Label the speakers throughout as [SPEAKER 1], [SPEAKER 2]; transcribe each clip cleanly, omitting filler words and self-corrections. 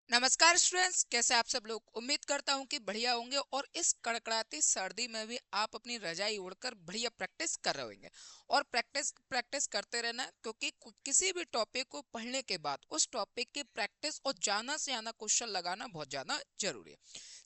[SPEAKER 1] नमस्कार स्टूडेंट्स, कैसे आप सब लोग। उम्मीद करता हूं कि बढ़िया होंगे और इस कड़कड़ाती सर्दी में भी आप अपनी रजाई ओढ़कर बढ़िया प्रैक्टिस कर रहे होंगे। और प्रैक्टिस प्रैक्टिस करते रहना, क्योंकि किसी भी टॉपिक को पढ़ने के बाद उस टॉपिक की प्रैक्टिस और ज्यादा से ज्यादा क्वेश्चन लगाना बहुत ज्यादा जरूरी है।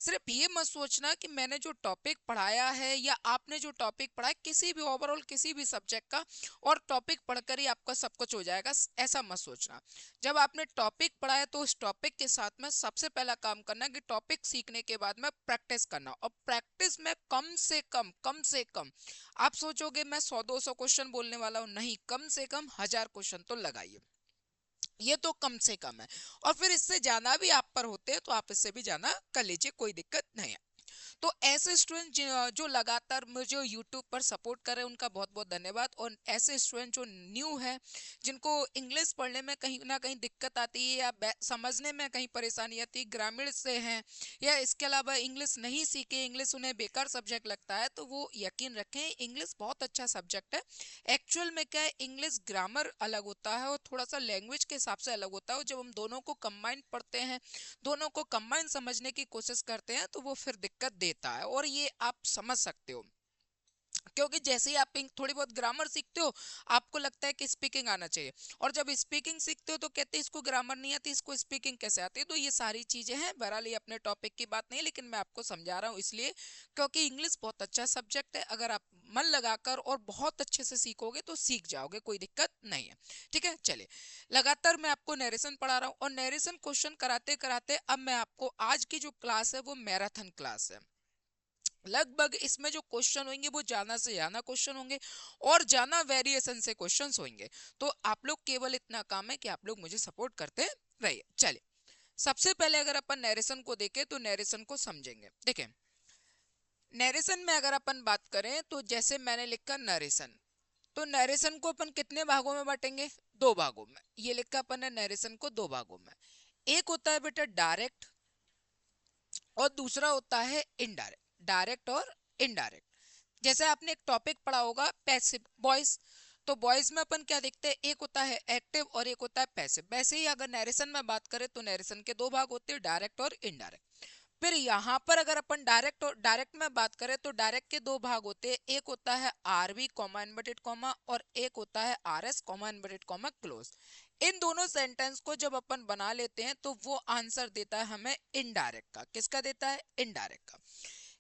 [SPEAKER 1] सिर्फ ये मत सोचना कि मैंने जो टॉपिक पढ़ाया है या आपने जो टॉपिक पढ़ा है किसी भी ओवरऑल किसी भी सब्जेक्ट का और टॉपिक पढ़कर ही आपका सब कुछ हो जाएगा, ऐसा मत सोचना। जब आपने टॉपिक पढ़ा है तो उस टॉपिक के साथ में सबसे पहला काम करना है कि टॉपिक सीखने के बाद में प्रैक्टिस करना। और प्रैक्टिस में कम से कम आप सोचोगे मैं 100-200 क्वेश्चन बोलने वाला हूं, नहीं, कम से कम 1000 क्वेश्चन तो लगाइए। ये तो कम से कम है। और फिर इससे ज्यादा भी आप पर होते हैं तो आप इससे भी ज्यादा कर लीजिए, कोई दिक्कत नहीं है। तो ऐसे स्टूडेंट जो लगातार मुझे यूट्यूब पर सपोर्ट कर रहे हैं उनका बहुत बहुत धन्यवाद। और ऐसे स्टूडेंट जो न्यू है, जिनको इंग्लिश पढ़ने में कहीं ना कहीं दिक्कत आती है या समझने में कहीं परेशानी आती है, ग्रामीण से हैं या इसके अलावा इंग्लिश नहीं सीखे, इंग्लिश उन्हें बेकार सब्जेक्ट लगता है, तो वो यकीन रखें इंग्लिश बहुत अच्छा सब्जेक्ट है। एक्चुअल में क्या है, इंग्लिश ग्रामर अलग होता है और थोड़ा सा लैंग्वेज के हिसाब से अलग होता है। जब हम दोनों को कंबाइन पढ़ते हैं, दोनों को कंबाइन समझने की कोशिश करते हैं, तो वो फिर दिक्कत देता है। और ये आप समझ सकते हो, क्योंकि जैसे ही आप थोड़ी बहुत ग्रामर सीखते हो आपको लगता है कि स्पीकिंग आना चाहिए, और जब स्पीकिंग सीखते हो तो कहते हैं इसको ग्रामर नहीं आती, इसको स्पीकिंग कैसे आती है। तो ये सारी चीजें हैं, बहरहाल ये अपने टॉपिक की बात नहीं, लेकिन मैं आपको समझा रहा हूँ इसलिए क्योंकि इंग्लिश बहुत अच्छा सब्जेक्ट है। अगर आप मन लगाकर और बहुत अच्छे से सीखोगे तो सीख जाओगे, कोई दिक्कत नहीं है। ठीक है, चलिए। लगातार मैं आपको नरेशन पढ़ा रहा हूँ और नरेशन क्वेश्चन कराते कराते अब मैं आपको आज की जो क्लास है वो मैराथन क्लास है। लगभग इसमें जो क्वेश्चन होंगे वो ज्यादा से ज्यादा क्वेश्चन होंगे और ज्यादा वेरिएशन से क्वेश्चंस होंगे। तो आप लोग केवल इतना काम है कि आप लोग मुझे सपोर्ट करते रहिए। चलिए, सबसे पहले अगर अपन नरेशन को देखें तो नरेशन को समझेंगे। देखें, नरेशन में अगर अपन बात करें तो जैसे मैंने लिखा नरेशन, तो नरेशन को अपन कितने भागों में बांटेंगे? दो भागों में। ये लिखा अपन ने नरेशन को दो भागों में। एक होता है बेटा डायरेक्ट और दूसरा होता है इनडायरेक्ट। डायरेक्ट और इनडायरेक्ट। जैसे आपने एक टॉपिक पढ़ा होगा पैसिव वॉइस, तो वॉइस में अपन क्या देखते हैं, एक होता है एक्टिव और एक होता है पैसिव। वैसे ही अगर नरेशन में बात करें तो नरेशन के दो भाग होते हैं, डायरेक्ट और इनडायरेक्ट। फिर यहाँ पर अगर अपन डायरेक्ट और डायरेक्ट में बात करें तो डायरेक्ट के दो भाग होते हैं, एक होता है आरबी कॉमा इनवर्टेड कॉमा और एक होता है RS comma inverted comma close. इन दोनों सेंटेंस को जब अपन बना लेते हैं तो वो आंसर देता है हमें इनडायरेक्ट का। किसका देता है? इनडायरेक्ट का।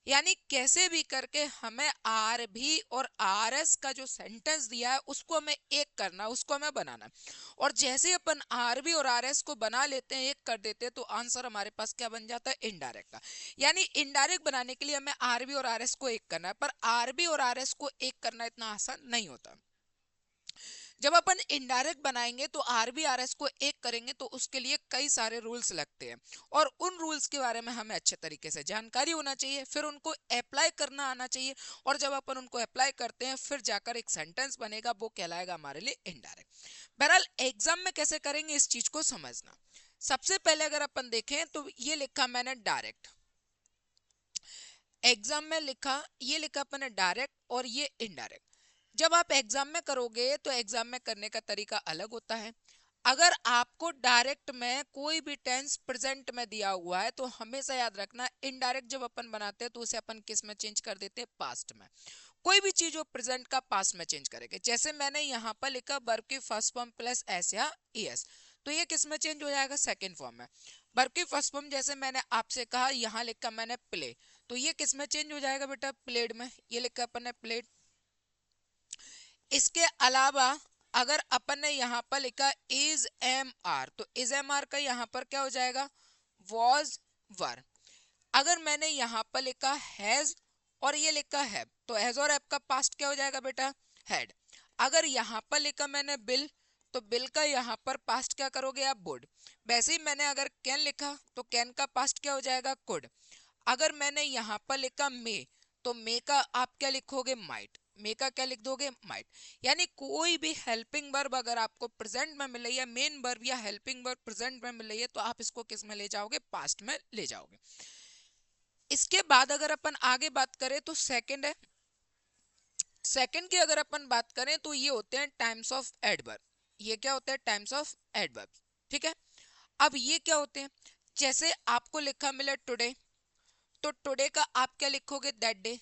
[SPEAKER 1] यानी कैसे भी करके हमें आर भी और आर एस का जो सेंटेंस दिया है उसको हमें एक करना, उसको हमें बनाना है। और जैसे अपन आर बी और आर एस को बना लेते हैं, एक कर देते हैं, तो आंसर हमारे पास क्या बन जाता है? इनडायरेक्ट का। यानी इनडायरेक्ट बनाने के लिए हमें आर बी और आर एस को एक करना है, पर आर बी और आर एस को एक करना इतना आसान नहीं होता। जब अपन इनडायरेक्ट बनाएंगे तो आरबीआरएस को एक करेंगे तो उसके लिए कई सारे रूल्स लगते हैं और उन रूल्स के बारे में हमें अच्छे तरीके से जानकारी होना चाहिए, फिर उनको अप्लाई करना आना चाहिए। और जब अपन उनको अप्लाई करते हैं फिर जाकर एक सेंटेंस बनेगा, वो कहलाएगा हमारे लिए इनडायरेक्ट। बहरहाल एग्जाम में कैसे करेंगे इस चीज को समझना। सबसे पहले अगर अपन देखें तो ये लिखा मैंने डायरेक्ट, एग्जाम में लिखा, ये लिखा अपन ने डायरेक्ट और ये इनडायरेक्ट। जब आप एग्जाम में करोगे तो एग्जाम में करने का तरीका अलग होता है। अगर आपको डायरेक्ट में कोई भी टेंस प्रेजेंट में दिया हुआ है तो हमेशा याद रखना इनडायरेक्ट जब अपन बनाते हैं तो उसे अपन किस में चेंज कर देते हैं? पास्ट में। कोई भी चीज हो प्रेजेंट का पास्ट में चेंज करेंगे। जैसे मैंने यहाँ पर लिखा वर्ब की फर्स्ट फॉर्म प्लस एस या ईएस, तो ये किस में चेंज हो जाएगा? सेकंड फॉर्म में। वर्ब की फर्स्ट फॉर्म जैसे मैंने आपसे कहा, यहाँ लिखा मैंने प्ले, तो ये किस में चेंज हो जाएगा बेटा? प्लेड में। ये लिखा अपन ने प्लेड। इसके अलावा अगर अपन ने यहाँ पर लिखा इज एम आर, तो इज एम आर का यहाँ पर क्या हो जाएगा? Was were. अगर मैंने यहाँ पर लिखा हैज और ये लिखा है, तो हैज और हैव का पास्ट क्या हो जाएगा बेटा? हैड। अगर यहाँ पर लिखा मैंने बिल, तो बिल का यहाँ पर पास्ट क्या करोगे आप? वुड। वैसे ही मैंने अगर कैन लिखा तो कैन का पास्ट क्या हो जाएगा? कुड। अगर मैंने यहाँ पर लिखा मे, तो मे का आप क्या लिखोगे? माइट। मे का क्या लिख दोगे? माइट। यानी कोई भी हेल्पिंग वर्ब अगर आपको प्रेजेंट में मिल रही है, मेन वर्ब या हेल्पिंग वर्ब प्रेजेंट में मिल रही है, तो आप इसको किस में ले जाओगे? पास्ट में ले जाओगे। इसके बाद अगर अपन आगे बात करें तो सेकंड है। सेकंड की अगर अपन बात करें तो ये होते हैं टाइम्स ऑफ एडवर्ब। ये क्या होते हैं? Times of adverb. ठीक है। अब ये क्या होते हैं? जैसे आपको लिखा मिला टुडे, तो टुडे का आप क्या लिखोगे, दैट डे।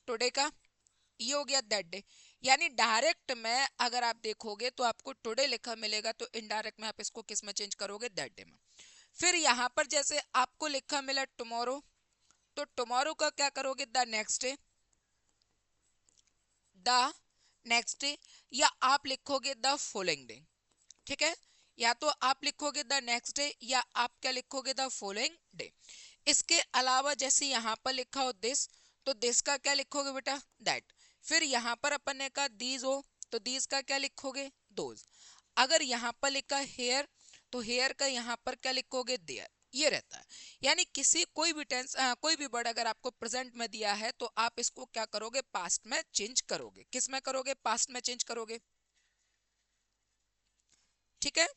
[SPEAKER 1] टुडे का ये हो गया दैट डे। यानी डायरेक्ट में अगर आप देखोगे तो आपको टुडे लिखा मिलेगा, तो इनडायरेक्ट में आप इसको किस में चेंज करोगे, दैट डे में। फिर यहाँ पर जैसे आपको लिखा मिला टुमारो, तो टुमारो का क्या करोगे, the next day, the next day, या आप लिखोगे द फॉलोइंग डे। ठीक है, या तो आप लिखोगे द नेक्स्ट डे या आप क्या लिखोगे, द फॉलोइंग डे। इसके अलावा जैसे यहाँ पर लिखा हो दिस, तो दिस का क्या लिखोगे बेटा, दैट। फिर यहाँ पर अपन ने कहा दीज हो, तो दीज का क्या लिखोगे, दोज। अगर यहाँ पर लिखा हेयर, तो हेयर का यहाँ पर क्या लिखोगे, देयर। ये रहता है। यानी किसी कोई भी टेंस कोई भी वर्ड अगर आपको प्रेजेंट में दिया है तो आप इसको क्या करोगे, पास्ट में चेंज करोगे। किस में करोगे, पास्ट में चेंज करोगे। ठीक है,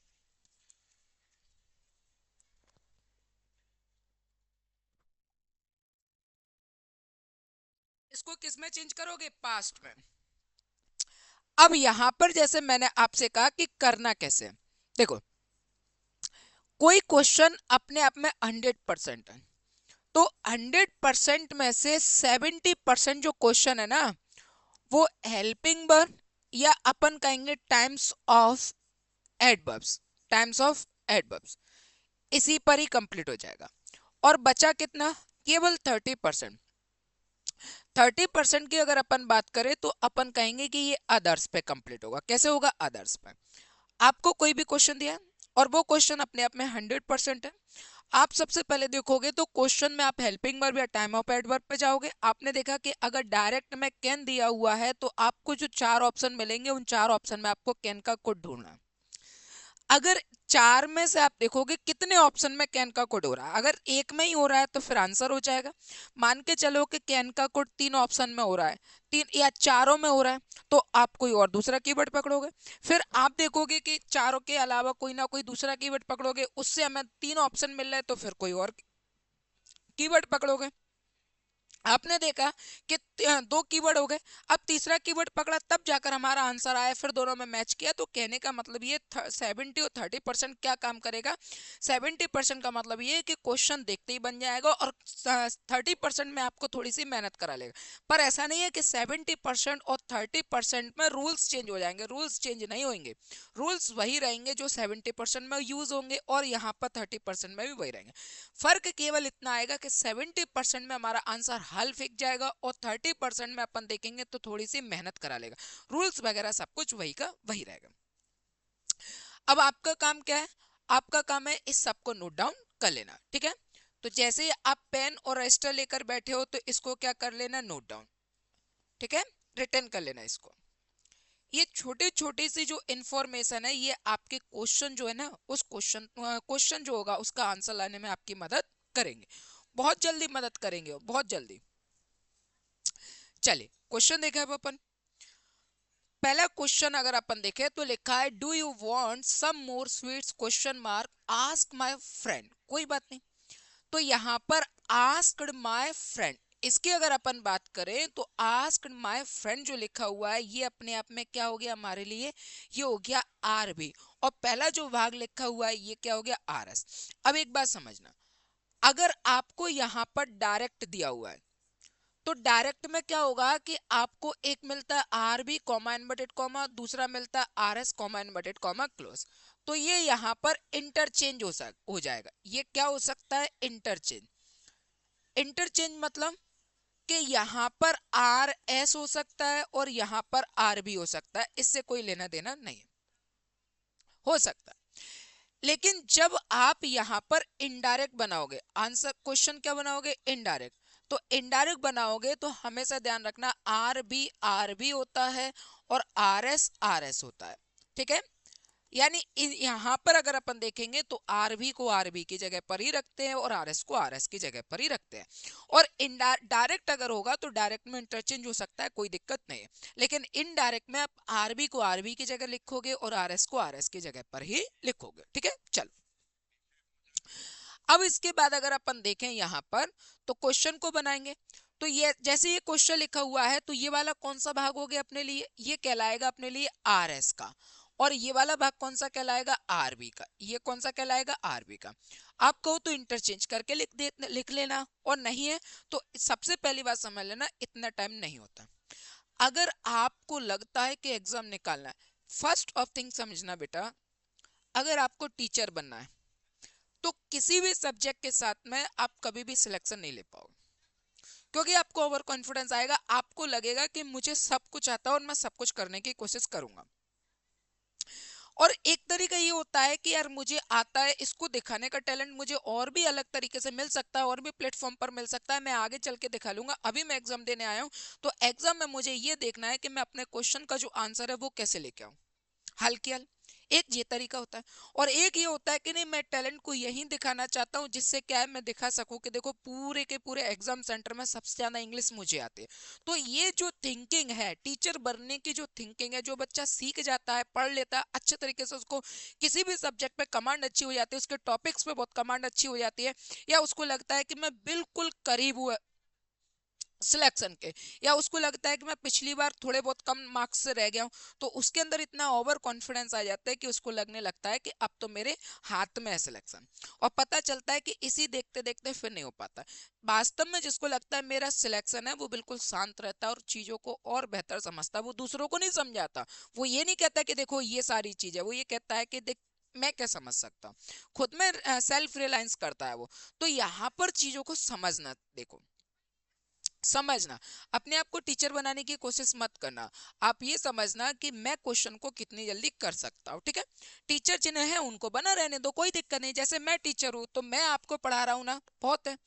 [SPEAKER 1] इसको किस में चेंज करोगे, पास्ट में। अब यहां पर जैसे मैंने आपसे कहा कि करना कैसे, देखो कोई क्वेश्चन अपने आप में 100% है, तो 100% में से 70% जो क्वेश्चन है ना, वो हेल्पिंग वर्ब या अपन कहेंगे times of adverbs, times of adverbs, इसी पर ही कंप्लीट हो जाएगा। और बचा कितना, केवल 30%। 30% की अगर अपन बात करें तो अपन कहेंगे कि ये अदर्स पे कंप्लीट होगा। कैसे होगा, अदर्स पे। आपको कोई भी क्वेश्चन दिया है और वो क्वेश्चन अपने आप में 100% है, आप सबसे पहले देखोगे तो क्वेश्चन में आप हेल्पिंग वर्ब या टाइम ऑफ एडवर्ब पे जाओगे। आपने देखा कि अगर डायरेक्ट में कैन दिया हुआ है तो आपको जो 4 ऑप्शन मिलेंगे उन 4 ऑप्शन में आपको कैन का कोड ढूंढना है। अगर 4 में से आप देखोगे कितने ऑप्शन में कैन का कोड हो रहा है, अगर एक में ही हो रहा है तो फिर आंसर हो जाएगा। मान के चलो कि कैन का कोड 3 ऑप्शन में हो रहा है, 3 या 4 में हो रहा है, तो आप कोई और दूसरा कीवर्ड पकड़ोगे। फिर आप देखोगे कि 4 के अलावा कोई ना कोई दूसरा कीवर्ड पकड़ोगे, उससे हमें 3 ऑप्शन मिल रहा है तो फिर कोई और कीवर्ड पकड़ोगे। आपने देखा कि 2 कीवर्ड हो गए, अब तीसरा कीवर्ड पकड़ा तब जाकर हमारा आंसर आया, फिर दोनों में मैच किया। तो कहने का मतलब ये 70 और 30% क्या काम करेगा, 70% का मतलब ये है कि क्वेश्चन देखते ही बन जाएगा और 30% में आपको थोड़ी सी मेहनत करा लेगा। पर ऐसा नहीं है कि 70% और 30% में रूल्स चेंज हो जाएंगे, रूल्स चेंज नहीं होंगे। रूल्स वही रहेंगे जो 70% में यूज होंगे और यहाँ पर 30% में भी वही रहेंगे। फर्क केवल इतना आएगा कि 70% में हमारा आंसर हल फिक जाएगा और 30% में अपन देखेंगे तो थोड़ी सी मेहनत करा लेगा। रूल्स वगैरह सब कुछ वही का वही रहेगा। अब आपका काम क्या है, आपका काम है इस सबको नोट डाउन कर लेना। ठीक है, तो जैसे ही आप पेन और रजिस्टर लेकर बैठे हो तो इसको क्या कर लेना, नोट डाउन। ठीक है, रिटर्न कर लेना इसको। ये छोटी छोटी सी जो इंफॉर्मेशन है ये आपके क्वेश्चन जो है ना, उस क्वेश्चन जो होगा उसका आंसर लाने में आपकी मदद करेंगे, बहुत जल्दी मदद करेंगे, बहुत जल्दी। चलिए क्वेश्चन देखा है अपन। पहला क्वेश्चन अगर अपन देखें तो लिखा है do you want some more sweets, question mark, ask my friend. कोई बात नहीं, तो यहाँ पर आस्क्ड माय फ्रेंड, इसकी अगर अपन बात करें तो आस्क्ड माय फ्रेंड जो लिखा हुआ है ये अपने आप में क्या हो गया हमारे लिए, ये हो गया आर भी, और पहला जो भाग लिखा हुआ है ये क्या हो गया, आर एस। अब एक बात समझना, अगर आपको यहाँ पर डायरेक्ट दिया हुआ है तो डायरेक्ट में क्या होगा कि आपको एक मिलता है R B comma inverted comma, दूसरा मिलता है R S comma inverted comma close. तो ये यहाँ पर इंटरचेंज हो जाएगा। ये क्या हो सकता है, इंटरचेंज। इंटरचेंज मतलब कि यहाँ पर आर एस हो सकता है और यहाँ पर आर बी हो सकता है, इससे कोई लेना देना नहीं है, हो सकता है। लेकिन जब आप यहाँ पर इनडायरेक्ट बनाओगे आंसर, क्वेश्चन क्या बनाओगे, इनडायरेक्ट, तो इनडायरेक्ट बनाओगे तो हमेशा ध्यान रखना आर बी होता है और आर एस होता है। ठीक है, यानी यहाँ पर अगर अपन देखेंगे तो आरबी को आरबी की जगह पर ही रखते हैं और आरएस को आरएस की जगह पर ही रखते हैं। और डायरेक्ट अगर होगा तो डायरेक्ट में इंटरचेंज हो सकता है, कोई दिक्कत नहीं है। लेकिन इनडायरेक्ट में आप आरबी को आरबी की जगह लिखोगे और आरएस को आरएस की जगह पर ही लिखोगे। ठीक है, चलो अब इसके बाद अगर अपन देखें यहाँ पर तो क्वेश्चन को बनाएंगे। तो ये जैसे ये क्वेश्चन लिखा हुआ है तो ये वाला कौन सा भाग हो गया अपने लिए, ये कहलाएगा अपने लिए आर एस का, और ये वाला भाग कौन सा कहलाएगा, आरबी का। ये कौन सा कहलाएगा, आरबी का। आप कहो तो इंटरचेंज करके लिख लेना, और नहीं है तो सबसे पहली बात समझ लेना, इतना टाइम नहीं होता। अगर आपको लगता है कि एग्जाम निकालना है, फर्स्ट ऑफ थिंग समझना बेटा, अगर आपको टीचर बनना है तो किसी भी सब्जेक्ट के साथ में आप कभी भी सिलेक्शन नहीं ले पाओगे, क्योंकि आपको ओवर कॉन्फिडेंस आएगा, आपको लगेगा कि मुझे सब कुछ आता है और मैं सब कुछ करने की कोशिश करूंगा। और एक तरीका ये होता है कि यार मुझे आता है, इसको दिखाने का टैलेंट मुझे और भी अलग तरीके से मिल सकता है, और भी प्लेटफॉर्म पर मिल सकता है, मैं आगे चल के दिखा लूंगा। अभी मैं एग्जाम देने आया हूँ, तो एग्जाम में मुझे ये देखना है कि मैं अपने क्वेश्चन का जो आंसर है वो कैसे लेके आऊं, हल्की हल। एक ये तरीका होता है, और एक ये होता है कि नहीं, मैं टैलेंट को यही दिखाना चाहता हूँ, जिससे क्या है, मैं दिखा सकूं कि देखो पूरे के पूरे एग्जाम सेंटर में सबसे ज्यादा इंग्लिश मुझे आती है। तो ये जो थिंकिंग है, टीचर बनने की जो थिंकिंग है, जो बच्चा सीख जाता है, पढ़ लेता है अच्छे तरीके से, उसको किसी भी सब्जेक्ट पे कमांड अच्छी हो जाती है, उसके टॉपिक्स पे बहुत कमांड अच्छी हो जाती है, या उसको लगता है कि मैं बिल्कुल करीब हुआ सिलेक्शन के, या उसको लगता है कि मैं पिछली बार थोड़े बहुत कम मार्क्स से रह गया हूं, तो उसके अंदर इतना ओवर कॉन्फिडेंस आ जाता है कि उसको लगने लगता है कि अब तो मेरे हाथ में है सिलेक्शन। और पता चलता है कि इसी देखते देखते फिर नहीं हो पाता। वास्तव में जिसको लगता है मेरा सिलेक्शन है, वो बिल्कुल शांत रहता है और चीजों को और बेहतर समझता है, वो दूसरों को नहीं समझाता। वो ये नहीं कहता कि देखो ये सारी चीज है, वो ये कहता है कि देख मैं क्या समझ सकता हूँ, खुद में सेल्फ रिलायंस करता है वो। तो यहाँ पर चीजों को समझना, देखो समझना, अपने आप को टीचर बनाने की कोशिश मत करना। आप ये समझना कि मैं क्वेश्चन को कितनी जल्दी कर सकता हूँ, ठीक है। टीचर जिन्हें है उनको बना रहने दो, कोई दिक्कत नहीं। जैसे मैं टीचर हूँ तो मैं आपको पढ़ा रहा हूँ ना, बहुत है।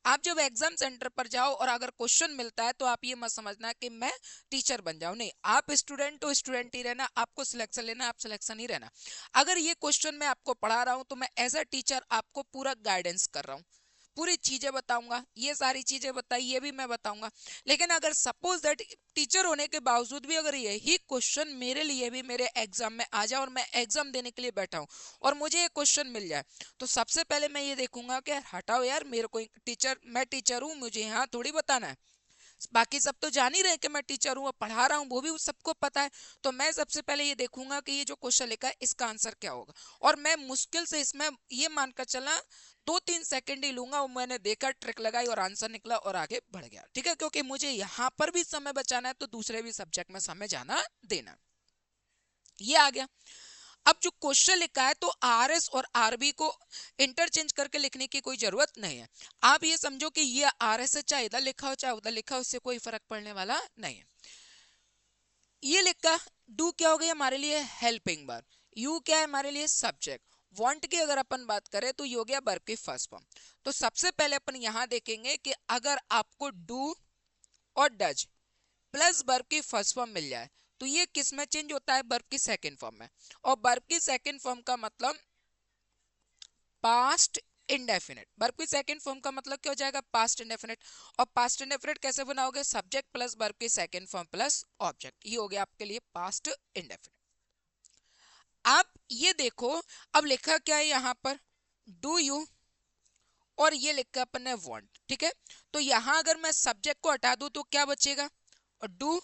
[SPEAKER 1] आप जब एग्जाम सेंटर पर जाओ और अगर क्वेश्चन मिलता है तो आप ये मत समझना कि मैं टीचर बन जाऊं, नहीं, आप स्टूडेंट हो, स्टूडेंट ही रहना, आपको सिलेक्शन लेना, आप सिलेक्शन ही रहना। अगर ये क्वेश्चन मैं आपको पढ़ा रहा हूं तो मैं एज अ टीचर आपको पूरा गाइडेंस कर रहा हूँ, पूरी चीजें बताऊंगा, ये सारी चीजें बताई ये भी मैं बताऊंगा। लेकिन अगर सपोज दैट टीचर होने के बावजूद भी अगर यही क्वेश्चन मेरे लिए भी मेरे एग्जाम में आ जाए, और मैं एग्जाम देने के लिए बैठा हूं और मुझे ये क्वेश्चन मिल जाए, तो सबसे पहले मैं ये देखूंगा कि हटाओ यार, मेरे को टीचर, मैं टीचर हूँ, मुझे यहाँ थोड़ी बताना है। बाकी सब तो जान ही रहे कि मैं टीचर हूँ, पढ़ा रहा हूँ, वो भी सबको पता है। तो मैं सबसे पहले ये देखूंगा कि ये जो क्वेश्चन लिखा है इसका आंसर क्या होगा, और मैं मुश्किल से इसमें ये मानकर चलना 2-3 सेकंड ही लूंगा, वो मैंने देखा, ट्रिक लगाई और आंसर निकला और आगे बढ़ गया, ठीक है। क्योंकि मुझे यहाँ पर भी समय बचाना है, तो दूसरे भी सब्जेक्ट में समय जाना देना। ये आ गया। अब जो क्वेश्चन लिखा है, तो आर एस और आरबी को इंटरचेंज करके लिखने की कोई जरूरत नहीं है। आप ये समझो कि ये आर एस है, चाहे इधर लिखा हो चाहे उधर लिखा हो, उससे कोई फर्क पड़ने वाला नहीं है। ये लिखा, डू क्या हो गया हमारे लिए, हेल्पिंग वर्ब। यू क्या है हमारे लिए, सब्जेक्ट। वांट की अगर अपन बात करें तो ये हो गया वर्ब की फर्स्ट फॉर्म। तो सबसे पहले अपन यहां देखेंगे कि अगर आपको डू और डज प्लस वर्ब की फर्स्ट फॉर्म मिल जाए, तो ये किस में चेंज होता है, वर्ब की सेकंड फॉर्म में। और वर्ब की सेकंड फॉर्म का मतलब पास्ट इंडेफिनिट। वर्ब की सेकंड फॉर्म का मतलब क्या हो जाएगा, पास्ट इंडेफिनिट। और पास्ट इंडेफिनिट कैसे बनाओगे, सब्जेक्ट प्लस वर्ब की सेकंड फॉर्म प्लस ऑब्जेक्ट, ये हो गया आपके लिए पास्ट इंडेफिनिट। आप ये देखो, अब लिखा क्या है यहाँ पर, डू यू, और ये लिखा अपन ने वांट, ठीक है। तो यहां अगर मैं सब्जेक्ट को हटा दूं तो क्या बचेगा, डू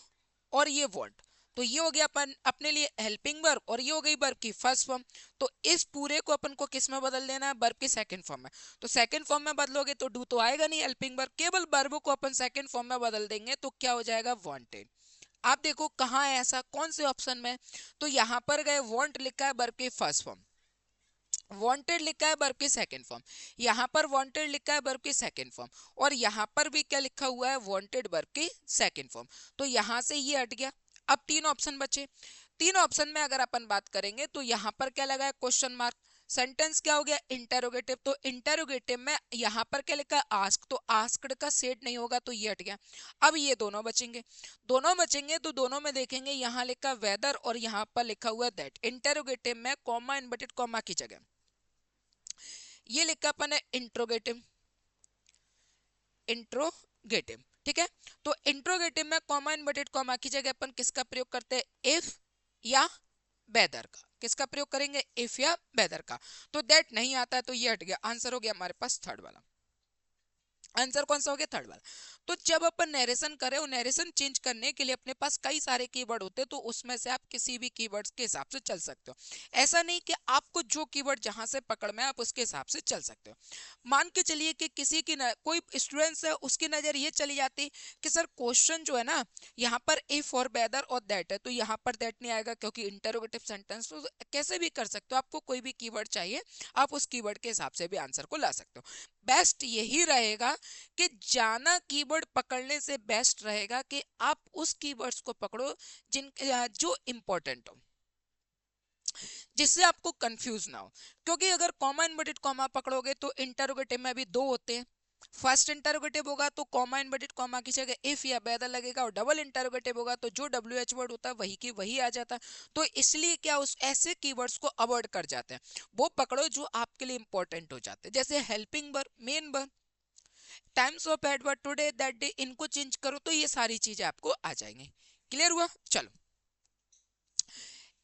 [SPEAKER 1] और ये वांट। तो ये हो गया अपन अपने लिए हेल्पिंग वर्ब, और ये हो गई वर्ब की फर्स्ट फॉर्म। तो इस पूरे को अपन को किस में बदल देना है, वर्ब की सेकंड फॉर्म में। तो सेकंड फॉर्म में बदलोगे तो डू तो आएगा नहीं, हेल्पिंग वर्ब, केवल वर्ब को अपन सेकंड फॉर्म में बदल देंगे तो क्या हो जाएगा, वांटेड। आप देखो कहाँ है ऐसा, कौन से ऑप्शन में। तो यहां पर गए, वांट लिखा है वर्ब की फर्स्ट फॉर्म, वांटेड लिखा है वर्ब की सेकंड फॉर्म, यहाँ पर वांटेड लिखा है वर्ब की सेकंड फॉर्म, और यहाँ पर भी क्या लिखा हुआ है, वांटेड वर्ब की सेकंड फॉर्म। तो यहाँ से ये हट गया। अब तीन ऑप्शन बचे। तीन ऑप्शन में अगर अपन बात करेंगे तो यहाँ पर क्या लगा है, क्वेश्चन मार्क। सेंटेंस क्या हो गया, इंटेरोगेटिव। तो इंटेरोगेटिव में यहाँ पर क्या लिखा है, आस्क। तो आस्क्ड का सेट नहीं होगा, तो ये हट गया। अब ये दोनों बचेंगे। दोनों बचेंगे तो दोनों में देखेंगे, यहाँ लिखा वेदर और यहाँ पर लिखा हुआ दैट। इंटेरोगेटिव में कॉमा इनवर्टेड कॉमा की जगह ये लिखा अपन है इंट्रोगेटिव, इंट्रोगेटिव, ठीक है। तो इंट्रोगेटिव में कॉमा इनवर्टेड कॉमा की जगह अपन किसका प्रयोग करते हैं, इफ या वेदर का। किसका प्रयोग करेंगे, इफ या वेदर का। तो दैट नहीं आता है तो ये हट गया, आंसर हो गया हमारे पास थर्ड वाला। आंसर कौन सा हो गया? थर्ड वाला। तो जब अपन नरेशन करें और नरेशन चेंज करने के लिए अपने पास कई सारे कीवर्ड होते हैं, तो उसमें से आप किसी भी कीवर्ड्स के हिसाब से चल सकते हो। ऐसा नहीं कि आपको जो कीवर्ड जहां से पकड़ में आप उसके हिसाब से चल सकते हो। मान के चलिए कि किसी की कोई स्टूडेंट्स है, उसकी नजर ये चली जाती कि सर क्वेश्चन जो है ना यहाँ पर इफ और वेदर और दैट है, तो यहाँ पर दैट नहीं आएगा क्योंकि इंटरोगेटिव सेंटेंस, तो कैसे भी कर सकते हो। आपको कोई भी कीवर्ड चाहिए, आप उस कीवर्ड के हिसाब से भी आंसर को ला सकते हो। बेस्ट यही रहेगा कि जाना कीवर्ड पकड़ने से बेस्ट रहेगा कि आप उस कीवर्ड्स को पकड़ो जिन जो इंपॉर्टेंट हो, जिससे आपको कंफ्यूज ना हो। क्योंकि अगर कॉमा इनवर्टेड कॉमा पकड़ोगे तो इंटरोगेटिव में भी दो होते हैं। फर्स्ट इंटरोगेटिव होगा तो कॉमा इनवर्टेड कॉमा की जगह इफ या वेदर लगेगा, और डबल इंटरोगेटिव होगा तो जो डब्ल्यू एच वर्ड होता है वही की वही आ जाता है। तो इसलिए क्या उस ऐसे कीवर्ड्स को अवॉइड कर जाते हैं, वो पकड़ो जो आपके लिए इंपॉर्टेंट हो जाते हैं। जैसे helping verb, main verb, times of Edward, today, that day, इनको चेंज करो तो ये सारी चीजें आपको आ जाएंगी। क्लियर हुआ? चलो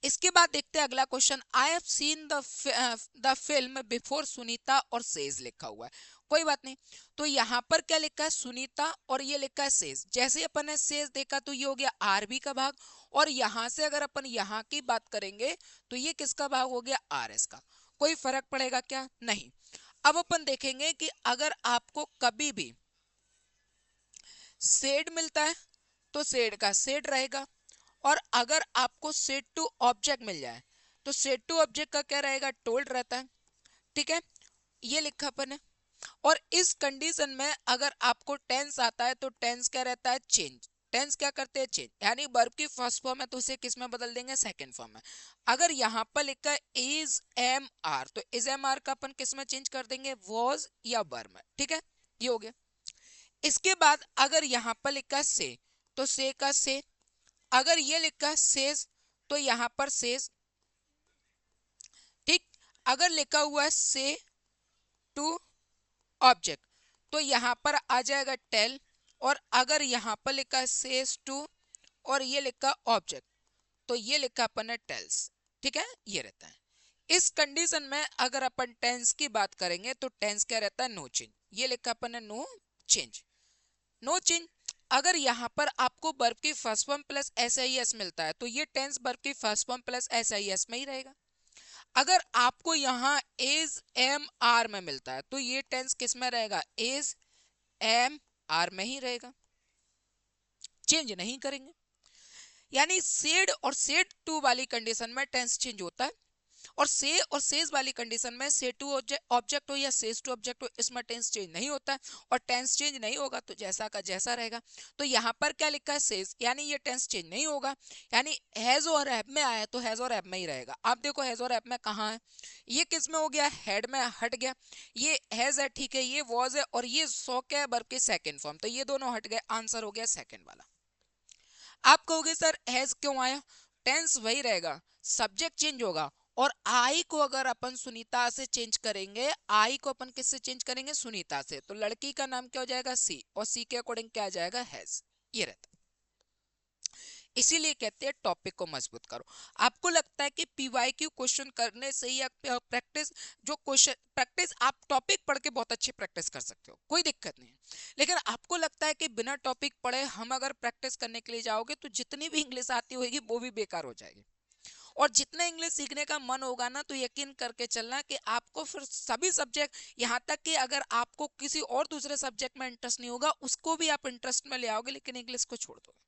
[SPEAKER 1] इसके बाद देखते हैं अगला question. I have seen the film before Sunita और सेज लिखा हुआ है। कोई बात नहीं, तो यहाँ पर क्या लिखा है? सुनीता, और ये लिखा है सेज। जैसे अपन ने सेज देखा तो ये हो गया आरबी का भाग, और यहां से अगर अपन यहाँ की बात करेंगे तो ये किसका भाग हो गया? आरएस का। कोई फर्क पड़ेगा क्या? नहीं। अब अपन देखेंगे कि अगर आपको कभी भी सेड मिलता है तो सेड का सेड रहेगा, और अगर आपको सेड टू ऑब्जेक्ट मिल जाए तो सेड टू ऑब्जेक्ट का क्या रहेगा? टोल्ड रहता है। ठीक है, ये लिखा अपन है। और इस कंडीशन में अगर आपको टेंस आता है तो टेंस क्या रहता है? चेंज। टेंस क्या करते हैं? चेंज। यानी वर्ब की फर्स्ट फॉर्म है तो उसे किस में बदल देंगे? सेकंड फॉर्म में। अगर यहाँ पर लिखा है इज एम आर, तो इज एम आर का अपन किस में चेंज कर देंगे? वॉज या वर में। ठीक है, ये हो गया। इसके बाद अगर यहाँ पर लिखा है से, तो से का से। अगर ये लिखा है सेज, तो यहाँ पर सेज। ठीक, अगर लिखा हुआ है से टू ऑब्जेक्ट तो यहाँ पर आ जाएगा टेल, और अगर यहाँ पर लिखा है सेज टू और ये लिखा ऑब्जेक्ट तो ये लिखा अपन ने टेल्स। ठीक है, ये रहता है। इस कंडीशन में अगर अपन टेंस की बात करेंगे तो टेंस क्या रहता है? No change. ये लिखा अपन ने नो चेंज, नो चेंज। अगर यहाँ पर आपको वर्ब की first form plus S I S मिलता है तो ये टेंस वर्ब की first form plus S I S में ही रहेगा। अगर आपको यहाँ इज एम आर में मिलता है तो ये टेंस किस में रहेगा? इज एम आर में ही रहेगा, चेंज नहीं करेंगे। यानी सेड और सेड टू वाली कंडीशन में टेंस चेंज होता है, और से और सेज वाली कंडीशन में से टू ऑब्जेक्ट हो या सेज टू ऑब्जेक्ट हो, इसमें टेंस चेंज नहीं होता है। और टेंस चेंज नहीं होगा तो जैसा का जैसा रहेगा। तो यहाँ पर क्या लिखा है? सेज, यानी ये टेंस चेंज नहीं होगा। यानी हैज और हैव में आया तो हैज और हैव में ही रहेगा। आप देखो हैज और हैव में कहाँ है? ये किस में हो गया? हेड में हट गया। ये हैज है, ठीक है, ये वॉज है, और ये सो क्या है? वर्ब के सेकंड फॉर्म, तो ये दोनों हट गए। आंसर हो गया सेकंड वाला। आप कहोगे सर हैज क्यों आया? टेंस वही रहेगा, सब्जेक्ट चेंज होगा। और आई को अगर अपन सुनीता से चेंज करेंगे, आई को अपन किससे चेंज करेंगे? सुनीता से, तो लड़की का नाम क्या हो जाएगा? सी, और सी के अकॉर्डिंग क्या आ जाएगा? हैज। ये रहता है। इसीलिए कहते हैं टॉपिक को मजबूत करो। आपको लगता है कि पीवाईक्यू क्वेश्चन करने से या प्रैक्टिस, जो क्वेश्चन प्रैक्टिस आप टॉपिक पढ़ के बहुत अच्छी प्रैक्टिस कर सकते हो, कोई दिक्कत नहीं है। लेकिन आपको लगता है कि बिना टॉपिक पढ़े हम अगर प्रैक्टिस करने के लिए जाओगे तो जितनी भी इंग्लिश आती होगी वो भी बेकार हो जाएगी। और जितना इंग्लिश सीखने का मन होगा ना, तो यकीन करके चलना कि आपको फिर सभी सब्जेक्ट, यहाँ तक कि अगर आपको किसी और दूसरे सब्जेक्ट में इंटरेस्ट नहीं होगा उसको भी आप इंटरेस्ट में ले आओगे, लेकिन इंग्लिश को छोड़ दोगे।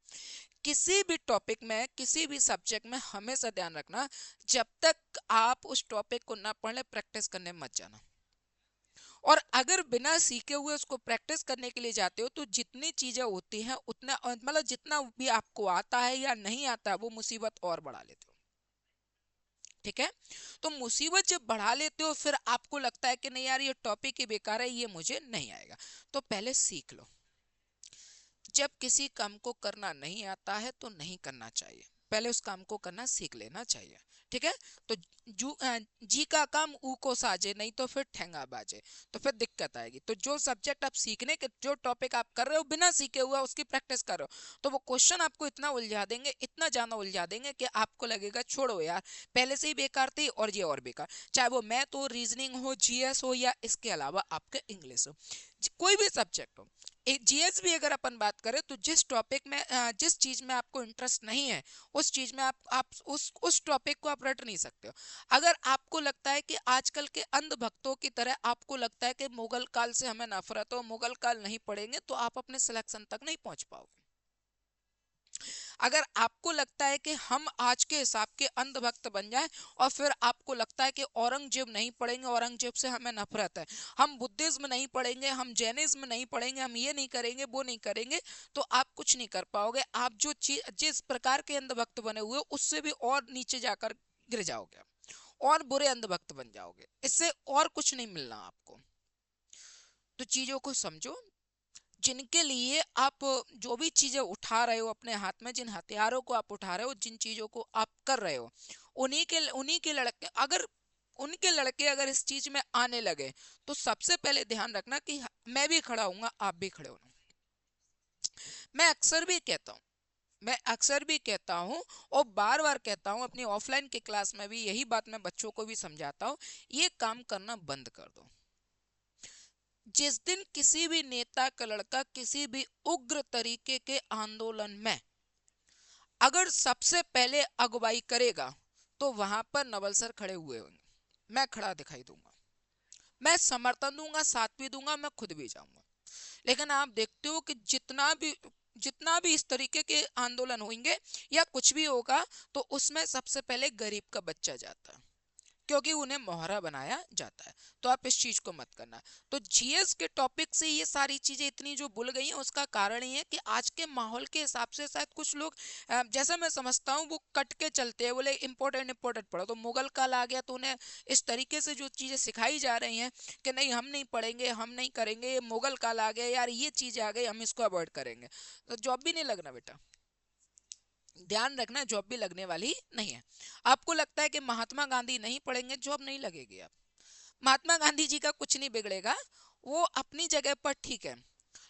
[SPEAKER 1] किसी भी टॉपिक में, किसी भी सब्जेक्ट में हमेशा ध्यान रखना, जब तक आप उस टॉपिक को ना पढ़ ले प्रैक्टिस करने मत जाना। और अगर बिना सीखे हुए उसको प्रैक्टिस करने के लिए जाते हो तो जितनी चीजें होती हैं उतना, मतलब जितना भी आपको आता है या नहीं आता वो मुसीबत और बढ़ा लेते हो। ठीक है, तो मुसीबत जब बढ़ा लेते हो फिर आपको लगता है कि नहीं यार ये टॉपिक ही बेकार है, ये मुझे नहीं आएगा। तो पहले सीख लो। जब किसी काम को करना नहीं आता है तो नहीं करना चाहिए, पहले उस काम को करना सीख लेना चाहिए। ठीक है, तो जी का काम ऊ को साजे, नहीं तो फिर ठेंगा बाजे, तो फिर दिक्कत आएगी। तो जो सब्जेक्ट आप सीखने के, जो टॉपिक आप कर रहे हो बिना सीखे हुआ उसकी प्रैक्टिस कर रहे हो, तो वो क्वेश्चन आपको इतना उलझा देंगे, इतना ज्यादा उलझा देंगे कि आपको लगेगा छोड़ो यार, पहले से ही बेकार थी और ये और बेकार। चाहे वो मैथ हो, रीजनिंग हो, जीएस हो, या इसके अलावा आपके इंग्लिश हो, कोई भी सब्जेक्ट हो। एक जीएस भी अगर अपन बात करें तो जिस टॉपिक में जिस चीज में आपको इंटरेस्ट नहीं है उस चीज में आप उस टॉपिक को आप रट नहीं सकते हो। अगर आपको लगता है कि आजकल के अंधभक्तों की तरह आपको लगता है कि मुगल काल से हमें नफरत हो, मुगल काल नहीं पढ़ेंगे, तो आप अपने सिलेक्शन तक नहीं पहुंच पाओगे। अगर आपको लगता है कि हम आज के हिसाब के अंधभक्त बन जाएं और फिर आपको लगता है कि औरंगजेब नहीं पढ़ेंगे, औरंगजेब से हमें नफरत है, हम बुद्धिज्म नहीं पढ़ेंगे, हम जैनिज्म नहीं पढ़ेंगे, हम ये नहीं करेंगे, वो नहीं करेंगे, तो आप कुछ नहीं कर पाओगे। आप जो चीज जिस प्रकार के अंधभक्त बने हुए उससे भी और नीचे जाकर गिर जाओगे और बुरे अंधभक्त बन जाओगे। इससे और कुछ नहीं मिलना आपको। तो चीजों को समझो, जिनके लिए आप जो भी चीजें उठा रहे हो अपने हाथ में, जिन हथियारों को आप उठा रहे हो, जिन चीजों को आप कर रहे हो, उन्हीं के लड़के अगर उनके लड़के अगर इस चीज में आने लगे तो सबसे पहले ध्यान रखना कि मैं भी खड़ा हूंगा, आप भी खड़े होना। मैं अक्सर भी कहता हूँ मैं अक्सर भी कहता हूँ और बार बार कहता हूँ, अपनी ऑफलाइन की क्लास में भी यही बात मैं बच्चों को भी समझाता हूँ, ये काम करना बंद कर दो। जिस दिन किसी भी नेता का लड़का किसी भी उग्र तरीके के आंदोलन में अगर सबसे पहले अगुवाई करेगा तो वहां पर नवल सर खड़े हुए होंगे, मैं खड़ा दिखाई दूंगा, मैं समर्थन दूंगा, साथ भी दूंगा, मैं खुद भी जाऊंगा। लेकिन आप देखते हो कि जितना भी इस तरीके के आंदोलन होंगे या कुछ भी होगा तो उसमें सबसे पहले गरीब का बच्चा जाता है, क्योंकि उन्हें मोहरा बनाया जाता है। तो आप इस चीज को मत करना। तो जीएस के टॉपिक से ये सारी चीजें इतनी जो भूल गई हैं उसका कारण ये है कि आज के माहौल के हिसाब से शायद कुछ लोग जैसा मैं समझता हूँ वो कट के चलते हैं, बोले इंपॉर्टेंट इंपॉर्टेंट पढ़ो। तो मुगल काल आ गया तो उन्हें इस तरीके से जो चीजें सिखाई जा रही हैं कि नहीं हम नहीं पढ़ेंगे, हम नहीं करेंगे, ये मुगल काल आ गया यार, ये चीजें आ गई, हम इसको अवॉइड करेंगे, तो जॉब भी नहीं लगना बेटा। ध्यान रखना, जॉब भी लगने वाली नहीं है। आपको लगता है कि महात्मा गांधी नहीं पढ़ेंगे, जॉब नहीं लगेगी। आप महात्मा गांधी जी का कुछ नहीं बिगड़ेगा, वो अपनी जगह पर ठीक है।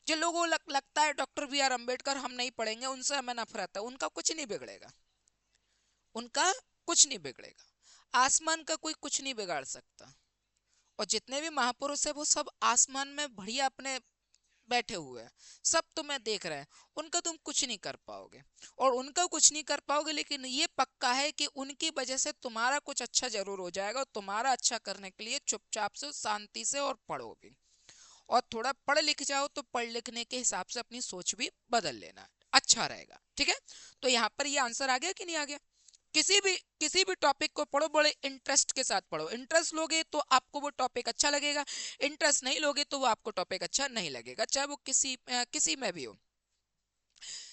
[SPEAKER 1] जो लोगों को लगता है डॉक्टर बी आर अम्बेडकर हम नहीं पढ़ेंगे, उनसे हमें नफरत है, उनका कुछ नहीं बिगड़ेगा, उनका कुछ नहीं बिगड़ेगा। आसमान का कोई कुछ नहीं बिगाड़ सकता। और जितने भी महापुरुष है वो सब आसमान में बढ़िया अपने बैठे हुए हैं, सब तुम्हें देख रहे हैं, उनका तुम कुछ नहीं कर पाओगे। और उनका कुछ नहीं कर पाओगे, लेकिन ये पक्का है कि उनकी वजह से तुम्हारा कुछ अच्छा जरूर हो जाएगा। और तुम्हारा अच्छा करने के लिए चुपचाप से, शांति से और पढ़ो भी, और थोड़ा पढ़ लिख जाओ तो पढ़ लिखने के हिसाब से अपनी सोच भी बदल लेना, अच्छा रहेगा। ठीक है, तो यहाँ पर ये आंसर आ गया कि नहीं आ गया? किसी भी टॉपिक को पढ़ो, बड़े इंटरेस्ट के साथ पढ़ो। इंटरेस्ट लोगे तो आपको वो टॉपिक अच्छा लगेगा, इंटरेस्ट नहीं लोगे तो वो आपको टॉपिक अच्छा नहीं लगेगा, चाहे वो किसी में भी हो।